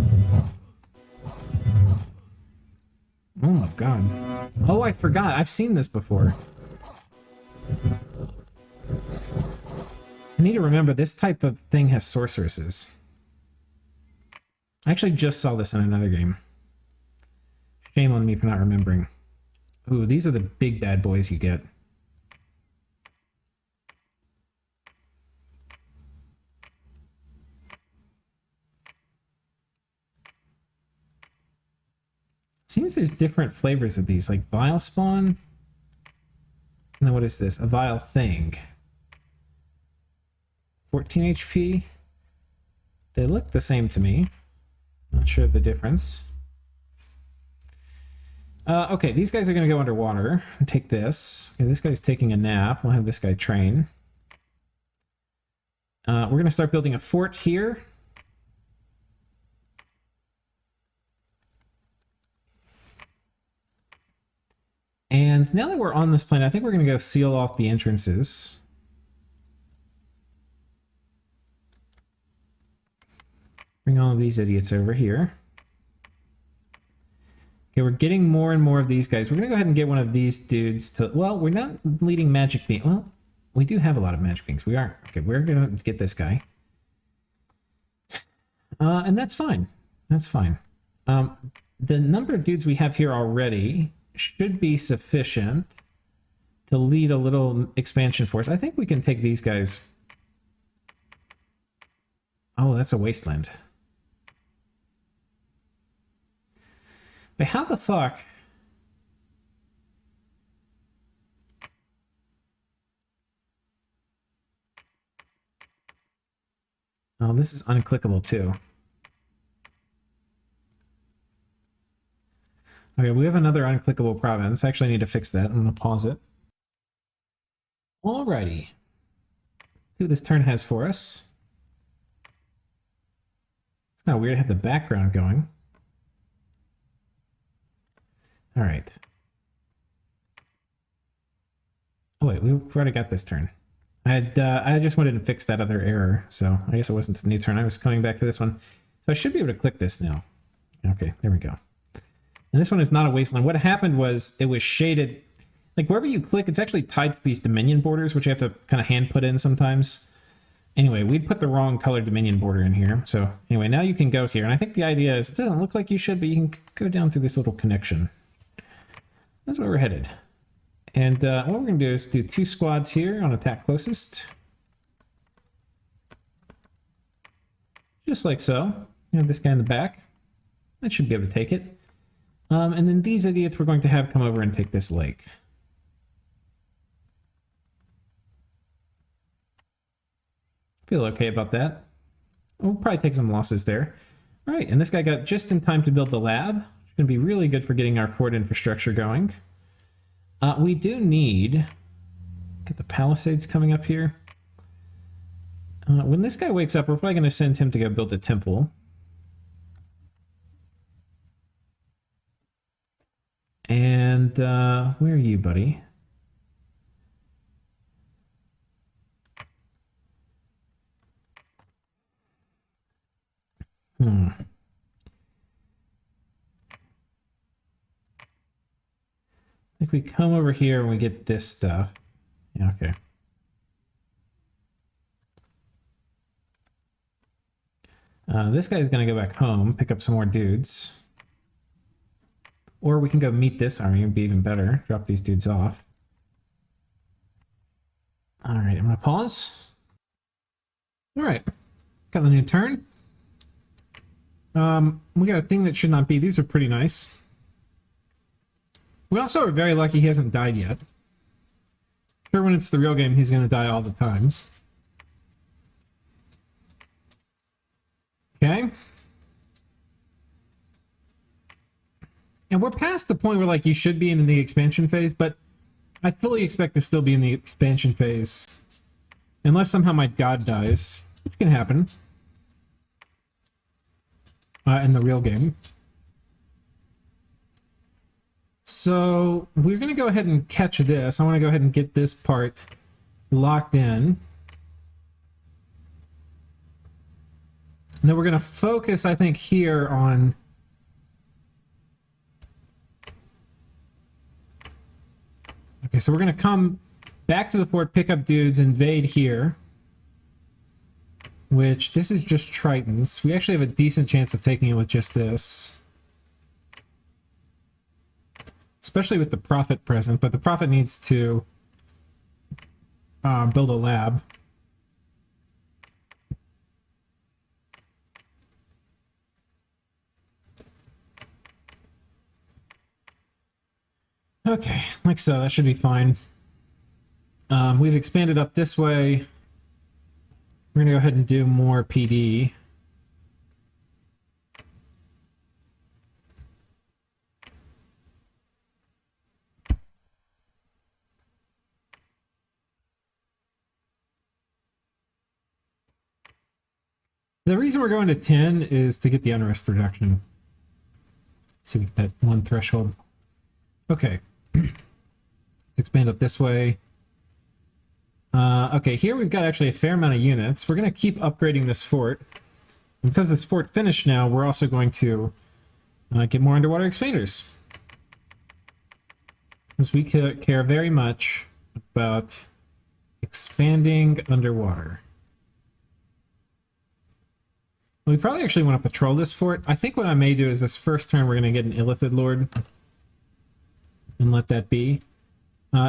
Oh my god. Oh, I forgot. I've seen this before. I need to remember, this type of thing has sorceresses. I actually just saw this in another game. Shame on me for not remembering. Ooh, these are the big bad boys you get. Seems there's different flavors of these, like Vile Spawn. And then what is this? A Vile Thing. 14 HP. They look the same to me. Not sure of the difference. Okay, these guys are going to go underwater. Take this. Okay, this guy's taking a nap. We'll have this guy train. We're going to start building a fort here. And now that we're on this planet, I think we're going to go seal off the entrances. Bring all of these idiots over here. Okay, we're getting more and more of these guys. We're going to go ahead and get one of these dudes to... Well, we're not leading magic beings. Well, we do have a lot of magic beings. We are. Okay, we're going to get this guy. And that's fine. That's fine. The number of dudes we have here already should be sufficient to lead a little expansion force. I think we can take these guys. Oh, that's a wasteland. Wait, how the fuck? Oh, this is unclickable too. Okay, we have another unclickable province. I actually need to fix that. I'm going to pause it. Alrighty. See what this turn has for us. It's kind of weird to have the background going. Alright. Oh wait, we've already got this turn. I just wanted to fix that other error, so I guess it wasn't a new turn. I was coming back to this one. So I should be able to click this now. Okay, there we go. And this one is not a wasteland. What happened was it was shaded. Like wherever you click, it's actually tied to these Dominion borders, which you have to kind of hand put in sometimes. Anyway, we put the wrong colored Dominion border in here. So anyway, now you can go here. And I think the idea is, it doesn't look like you should, but you can go down through this little connection. That's where we're headed. And what we're going to do is do 2 squads here on attack closest. Just like so. You have this guy in the back. That should be able to take it. And then these idiots we're going to have come over and take this lake. Feel okay about that. We'll probably take some losses there. All right, and this guy got just in time to build the lab. It's going to be really good for getting our port infrastructure going. We do need... Get the palisades coming up here. When this guy wakes up, we're probably going to send him to go build a temple. And where are you, buddy? If we come over here and we get this stuff. Yeah, okay. This guy's going to go back home, pick up some more dudes. Or we can go meet this army, it would be even better. Drop these dudes off. Alright, I'm going to pause. Alright, got the new turn. We got a thing that should not be. These are pretty nice. We also are very lucky he hasn't died yet. Sure, when it's the real game, he's going to die all the time. Okay. And we're past the point where, like, you should be in the expansion phase, but I fully expect to still be in the expansion phase. Unless somehow my god dies, which can happen. In the real game. So we're going to go ahead and catch this. I want to go ahead and get this part locked in. And then we're going to focus, I think, here on... Okay, so we're going to come back to the fort, pick up dudes, invade here. Which, this is just Tritons. We actually have a decent chance of taking it with just this. Especially with the Prophet present, but the Prophet needs to build a lab. Okay, like so, that should be fine. We've expanded up this way. We're going to go ahead and do more PD. The reason we're going to 10 is to get the unrest reduction. So we get that one threshold. Okay. Let's expand up this way. Okay, here we've got actually a fair amount of units. We're going to keep upgrading this fort. And because this fort finished now, we're also going to get more underwater expanders. Because we care very much about expanding underwater. We probably actually want to patrol this fort. I think what I may do is this first turn we're going to get an Illithid Lord. And let that be.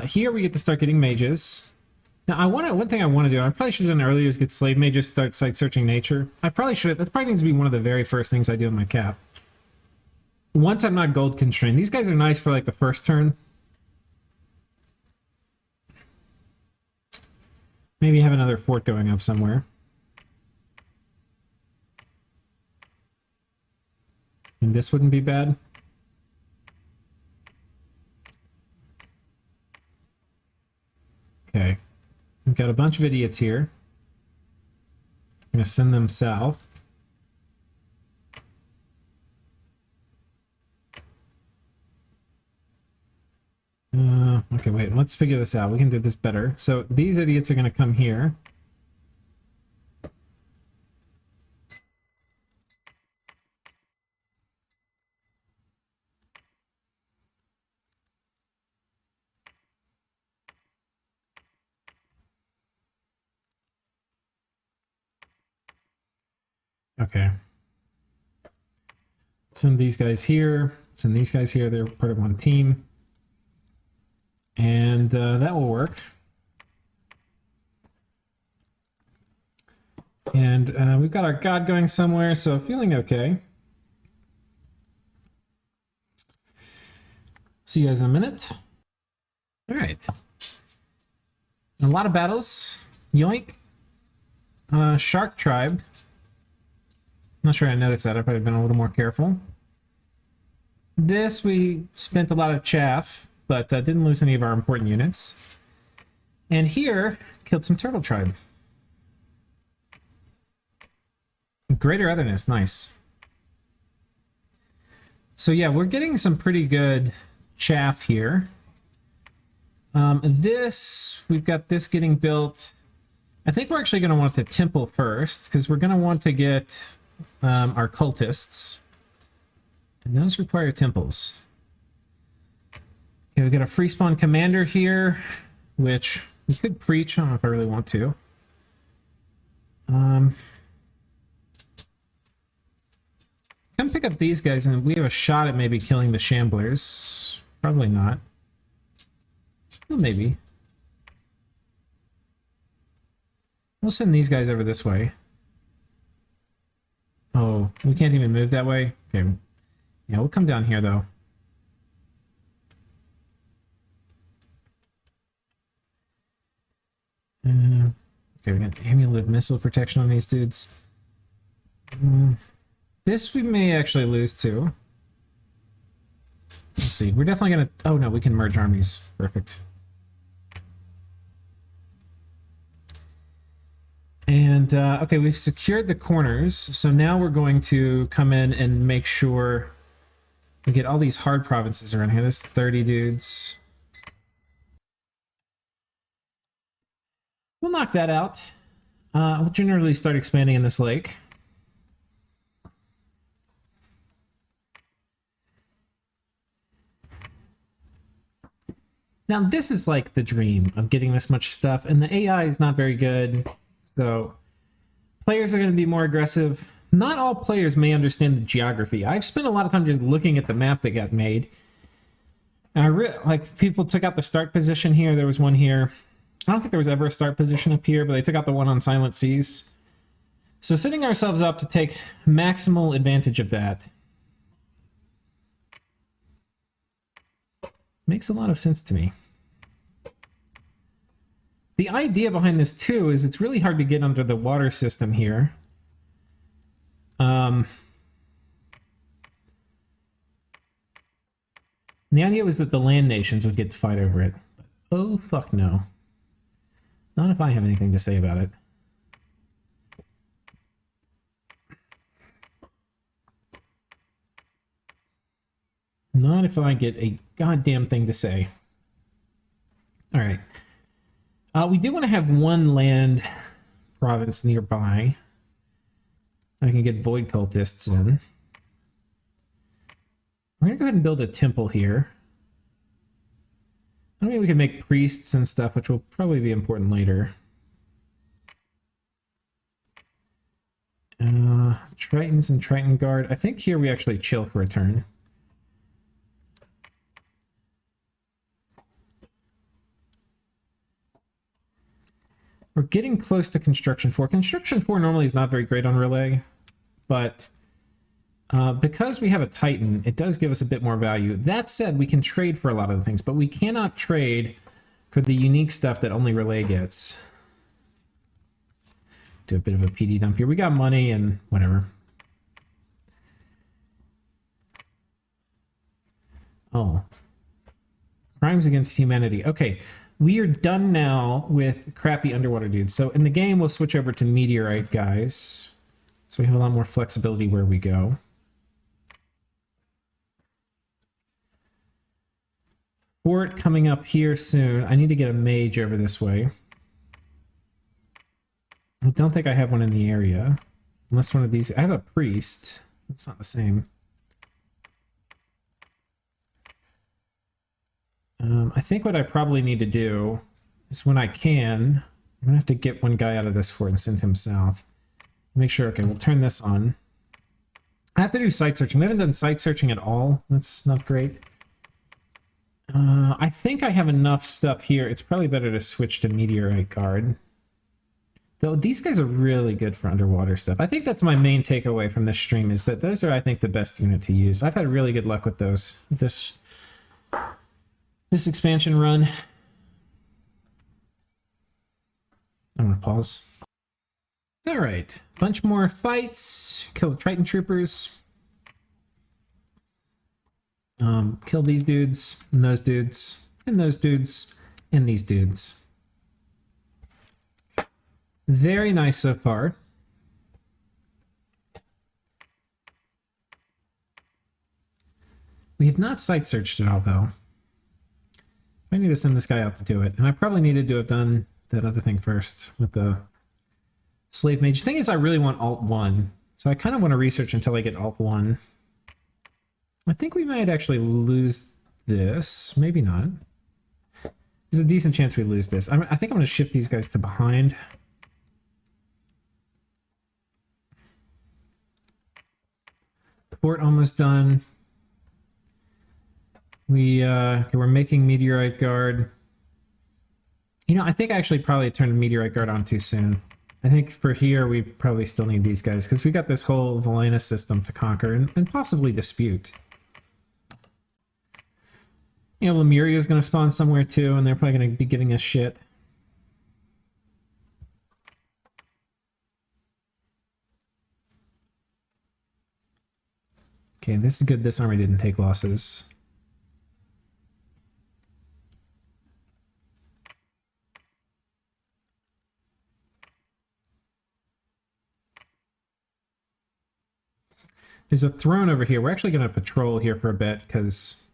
Here we get to start getting mages. Now, one thing I want to do, I probably should have done earlier, is get slave mages, start site searching nature. I probably should. That probably needs to be one of the very first things I do in my cap. Once I'm not gold constrained. These guys are nice for like the first turn. Maybe have another fort going up somewhere. And this wouldn't be bad. Okay. We've got a bunch of idiots here. I'm going to send them south. Okay, wait. Let's figure this out. We can do this better. So these idiots are going to come here. Okay. Send these guys here. Send these guys here. They're part of one team. And that will work. And we've got our god going somewhere, so feeling okay. See you guys in a minute. All right. A lot of battles. Yoink. Shark tribe. Not sure I noticed that. I probably been a little more careful. This we spent a lot of chaff, but didn't lose any of our important units. And here, killed some turtle tribe. Greater otherness, nice. So yeah, we're getting some pretty good chaff here. We've got this getting built. I think we're actually going to want the temple first, because we're going to want to get our cultists. And those require temples. Okay, we've got a free spawn commander here, which we could preach. I don't know if I really want to. Come pick up these guys, and we have a shot at maybe killing the shamblers. Probably not. Well, maybe. We'll send these guys over this way. Oh, we can't even move that way? Okay. Yeah, we'll come down here, though. Okay, we got amulet missile protection on these dudes. This we may actually lose to. Let's see. We're definitely gonna... Oh no, we can merge armies. Perfect. And, okay, we've secured the corners. So now we're going to come in and make sure we get all these hard provinces around here. There's 30 dudes. We'll knock that out. We'll generally start expanding in this lake. Now, this is like the dream of getting this much stuff, and the AI is not very good, so players are going to be more aggressive. Not all players may understand the geography. I've spent a lot of time just looking at the map that got made. And like, people took out the start position here. There was one here. I don't think there was ever a start position up here, but they took out the one on Silent Seas. So setting ourselves up to take maximal advantage of that makes a lot of sense to me. The idea behind this, too, is it's really hard to get under the water system here. The idea was that the land nations would get to fight over it. But, oh, fuck no. Not if I have anything to say about it. Not if I get a goddamn thing to say. All right. We do want to have one land province nearby. I can get void cultists in. We're going to go ahead and build a temple here. I mean, we can make priests and stuff, which will probably be important later. Tritons and Triton Guard. I think here we actually chill for a turn. We're getting close to Construction 4. Construction 4 normally is not very great on Rlyeh, but because we have a Titan, it does give us a bit more value. That said, we can trade for a lot of the things, but we cannot trade for the unique stuff that only Rlyeh gets. Do a bit of a PD dump here. We got money and whatever. Oh. Crimes against humanity. Okay. We are done now with crappy underwater dudes. So in the game, we'll switch over to meteorite guys. So we have a lot more flexibility where we go. Fort coming up here soon. I need to get a mage over this way. I don't think I have one in the area. Unless one of these... I have a priest. That's not the same. I think what I probably need to do is when I can, I'm going to have to get one guy out of this fort and send him south. Make sure, okay, we'll turn this on. I have to do site searching. We haven't done site searching at all. That's not great. I think I have enough stuff here. It's probably better to switch to Meteorite Guard. Though these guys are really good for underwater stuff. I think that's my main takeaway from this stream is that those are, I think, the best unit to use. I've had really good luck with those. This expansion run. I'm gonna pause. All right, bunch more fights. Kill the Triton troopers. Kill these dudes and those dudes and those dudes and these dudes. Very nice so far. We have not site searched at all, though. I need to send this guy out to do it. And I probably needed to have done that other thing first with the slave mage. The thing is, I really want Alt 1. So I kind of want to research until I get Alt 1. I think we might actually lose this. Maybe not. There's a decent chance we lose this. I think I'm going to shift these guys to behind. Fort almost done. We're making Meteorite Guard. You know, I think I actually probably turned Meteorite Guard on too soon. I think for here, we probably still need these guys, because we got this whole Valena system to conquer and possibly dispute. You know, Lemuria is going to spawn somewhere too, and they're probably going to be giving us shit. Okay, this is good. This army didn't take losses. There's a throne over here. We're actually going to patrol here for a bit, because...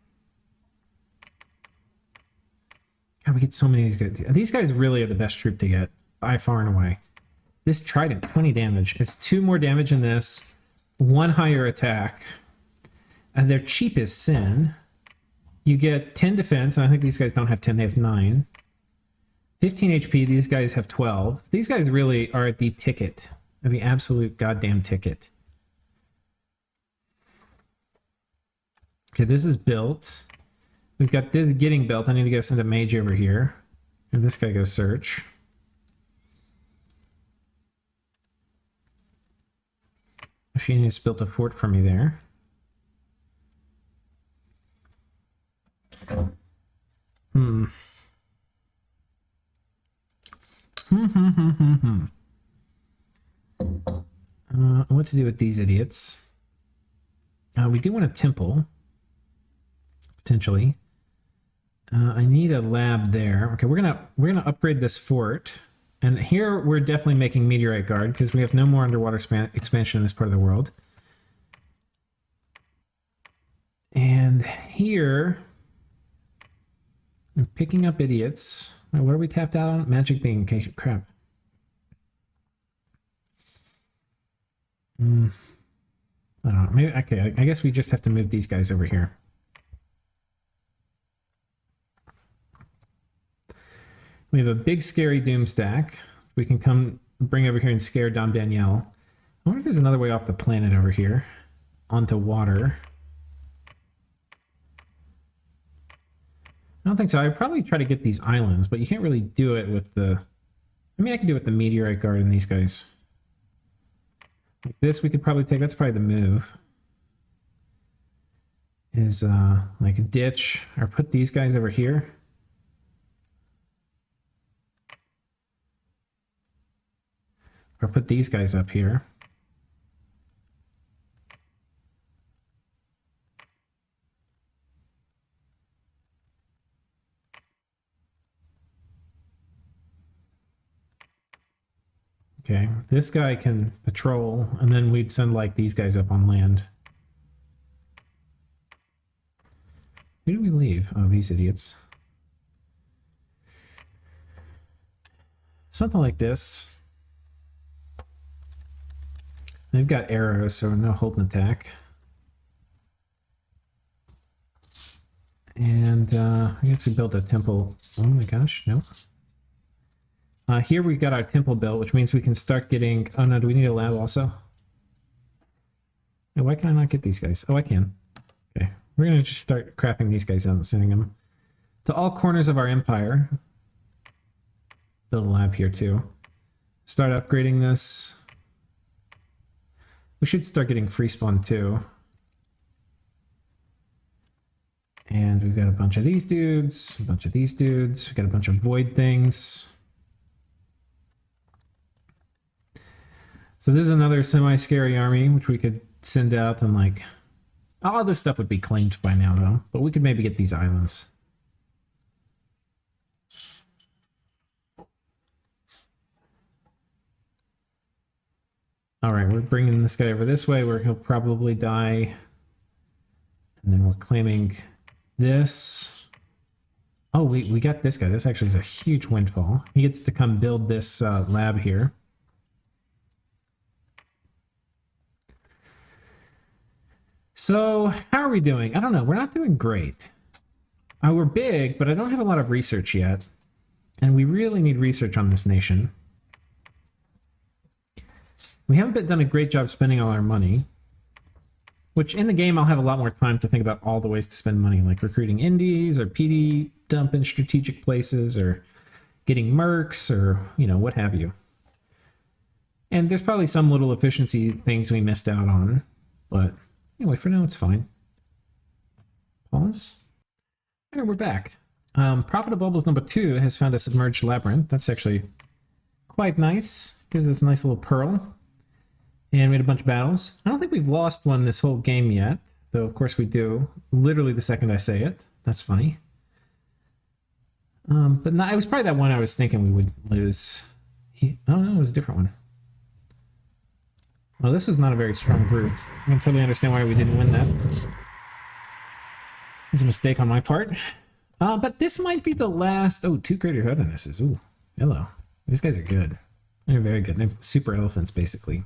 God, we get so many of these guys. These guys really are the best troop to get, by far and away. This Trident, 20 damage. It's 2 more damage in this, 1 higher attack, and they're cheap as sin. You get 10 defense, and I think these guys don't have 10, they have 9. 15 HP, these guys have 12. These guys really are the ticket. They're the absolute goddamn ticket. Okay, this is built. We've got this getting built. I need to go send a mage over here. And this guy goes search. She just built a fort for me there. What to do with these idiots? We do want a temple. Potentially. I need a lab there. Okay, we're gonna upgrade this fort, and here we're definitely making Meteorite Guard because we have no more underwater expansion in this part of the world. And here, I'm picking up idiots. What are we tapped out on? Magic being crap. I don't know. Maybe okay. I guess we just have to move these guys over here. We have a big scary doom stack. We can come bring over here and scare Dom Danielle. I wonder if there's another way off the planet over here onto water. I don't think so. I'd probably try to get these islands, but you can't really do it with the... I mean, I could do it with the meteorite guard and these guys. Like this we could probably take. That's probably the move. Is like a ditch, or put these guys over here. Or put these guys up here. Okay, this guy can patrol, and then we'd send like these guys up on land. Who did we leave? Oh, these idiots. Something like this. They've got arrows, so no holding attack. And I guess we built a temple. Oh my gosh, no. Here we got our temple built, which means we can start getting... Oh no, do we need a lab also? Why can I not get these guys? Oh, I can. Okay, we're going to just start crafting these guys out and sending them to all corners of our empire. Build a lab here too. Start upgrading this. We should start getting free spawn too. And we've got a bunch of these dudes, a bunch of these dudes. We've got a bunch of void things. So this is another semi-scary army, which we could send out and like... All this stuff would be claimed by now though, but we could maybe get these islands. All right, we're bringing this guy over this way where he'll probably die. And then we're claiming this. Oh, we got this guy. This actually is a huge windfall. He gets to come build this lab here. So how are we doing? I don't know. We're not doing great. We're big, but I don't have a lot of research yet. And we really need research on this nation. We haven't done a great job spending all our money. Which in the game, I'll have a lot more time to think about all the ways to spend money, like recruiting indies or PD dump in strategic places or getting mercs or, you know, what have you. And there's probably some little efficiency things we missed out on, but anyway, for now, it's fine. Pause. There, we're back. Prophet of Bubbles number 2 has found a submerged labyrinth. That's actually quite nice. Gives us a nice little pearl. And we had a bunch of battles. I don't think we've lost one this whole game yet, though of course we do. Literally the second I say it. That's funny. But no, it was probably that one I was thinking we would lose. Oh no, it was a different one. Well, this is not a very strong group. I don't totally understand why we didn't win that. It's a mistake on my part. But this might be the last... Oh, 2 greater hoodinesses. Ooh, hello. These guys are good. They're very good. They're super elephants, basically.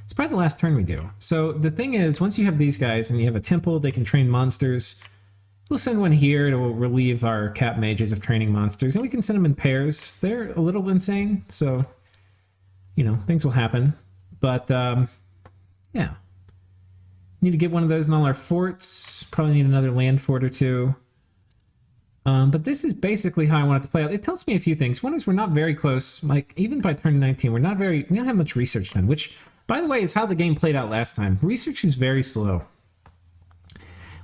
It's probably the last turn we do. So the thing is, once you have these guys and you have a temple, they can train monsters. We'll send one here to relieve our cap mages of training monsters, and we can send them in pairs. They're a little insane, so, you know, things will happen. But, yeah. Need to get one of those in all our forts. Probably need another land fort or 2. But this is basically how I want it to play out. It tells me a few things. One is we're not very close. Like, even by turn 19, we don't have much research done, which, by the way, is how the game played out last time. Research is very slow.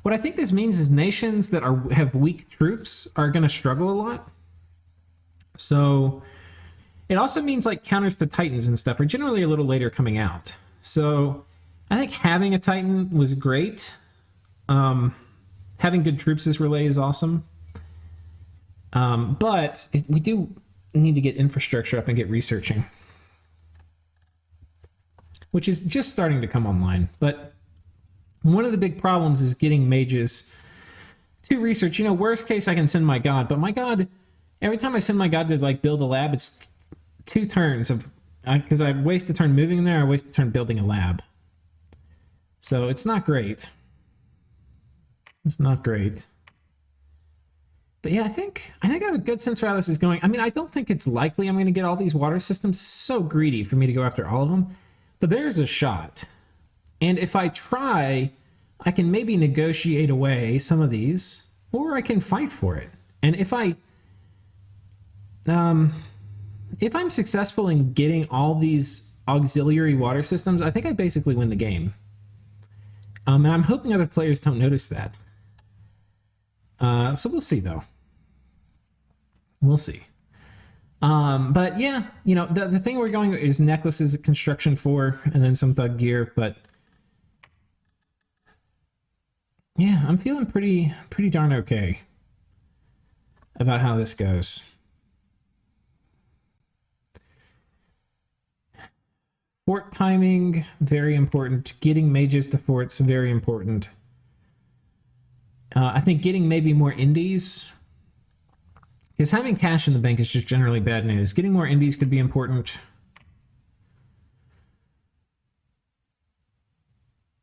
What I think this means is nations that have weak troops are going to struggle a lot. So it also means like counters to Titans and stuff are generally a little later coming out. So I think having a Titan was great. Having good troops as Rlyeh is awesome. But we do need to get infrastructure up and get researching, which is just starting to come online. But One of the big problems is getting mages to research. You know, worst case, I can send my god, but my god, every time I send my god to like build a lab, it's 2 turns of, because I waste a turn moving there, I waste a turn building a lab. So it's not great. It's not great. But yeah, I think I have a good sense for how this is going. I mean, I don't think it's likely I'm going to get all these water systems. So greedy for me to go after all of them. But there's a shot. And if I try, I can maybe negotiate away some of these, or I can fight for it. And if I'm successful in getting all these auxiliary water systems, I think I basically win the game. And I'm hoping other players don't notice that. So we'll see, though. We'll see. But yeah, you know, the thing we're going is necklaces, construction 4, and then some thug gear. But yeah, I'm feeling pretty darn okay about how this goes. Fort timing, very important. Getting mages to forts, very important. I think getting maybe more indies, because having cash in the bank is just generally bad news. Getting more indies could be important.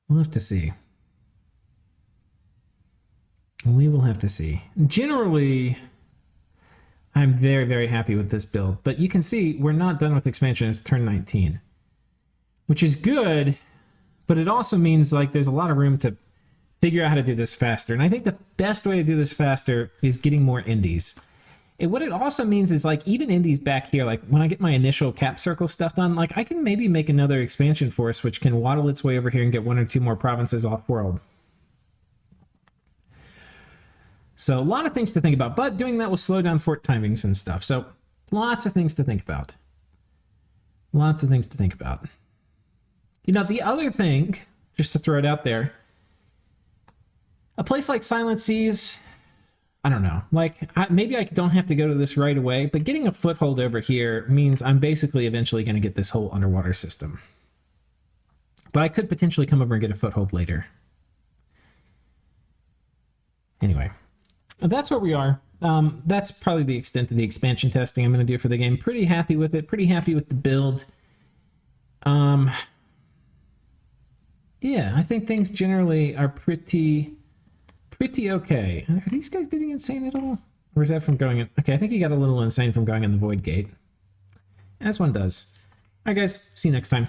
We'll have to see. We will have to see. Generally, I'm very, very happy with this build. But you can see we're not done with expansion. It's turn 19. Which is good, but it also means like there's a lot of room to figure out how to do this faster. And I think the best way to do this faster is getting more indies. And what it also means is like even indies back here, like when I get my initial cap circle stuff done, like I can maybe make another expansion force which can waddle its way over here and get 1 or 2 more provinces off world. So a lot of things to think about, but doing that will slow down fort timings and stuff. So lots of things to think about. Lots of things to think about. You know, the other thing, just to throw it out there, a place like Silent Seas, I don't know. Like, maybe I don't have to go to this right away, but getting a foothold over here means I'm basically eventually going to get this whole underwater system. But I could potentially come over and get a foothold later. Anyway, that's where we are. That's probably the extent of the expansion testing I'm going to do for the game. Pretty happy with it. Pretty happy with the build. Yeah, I think things generally are pretty okay. Are these guys getting insane at all? Or is that from going in? Okay, I think he got a little insane from going in the Void Gate. As one does. Alright guys, see you next time.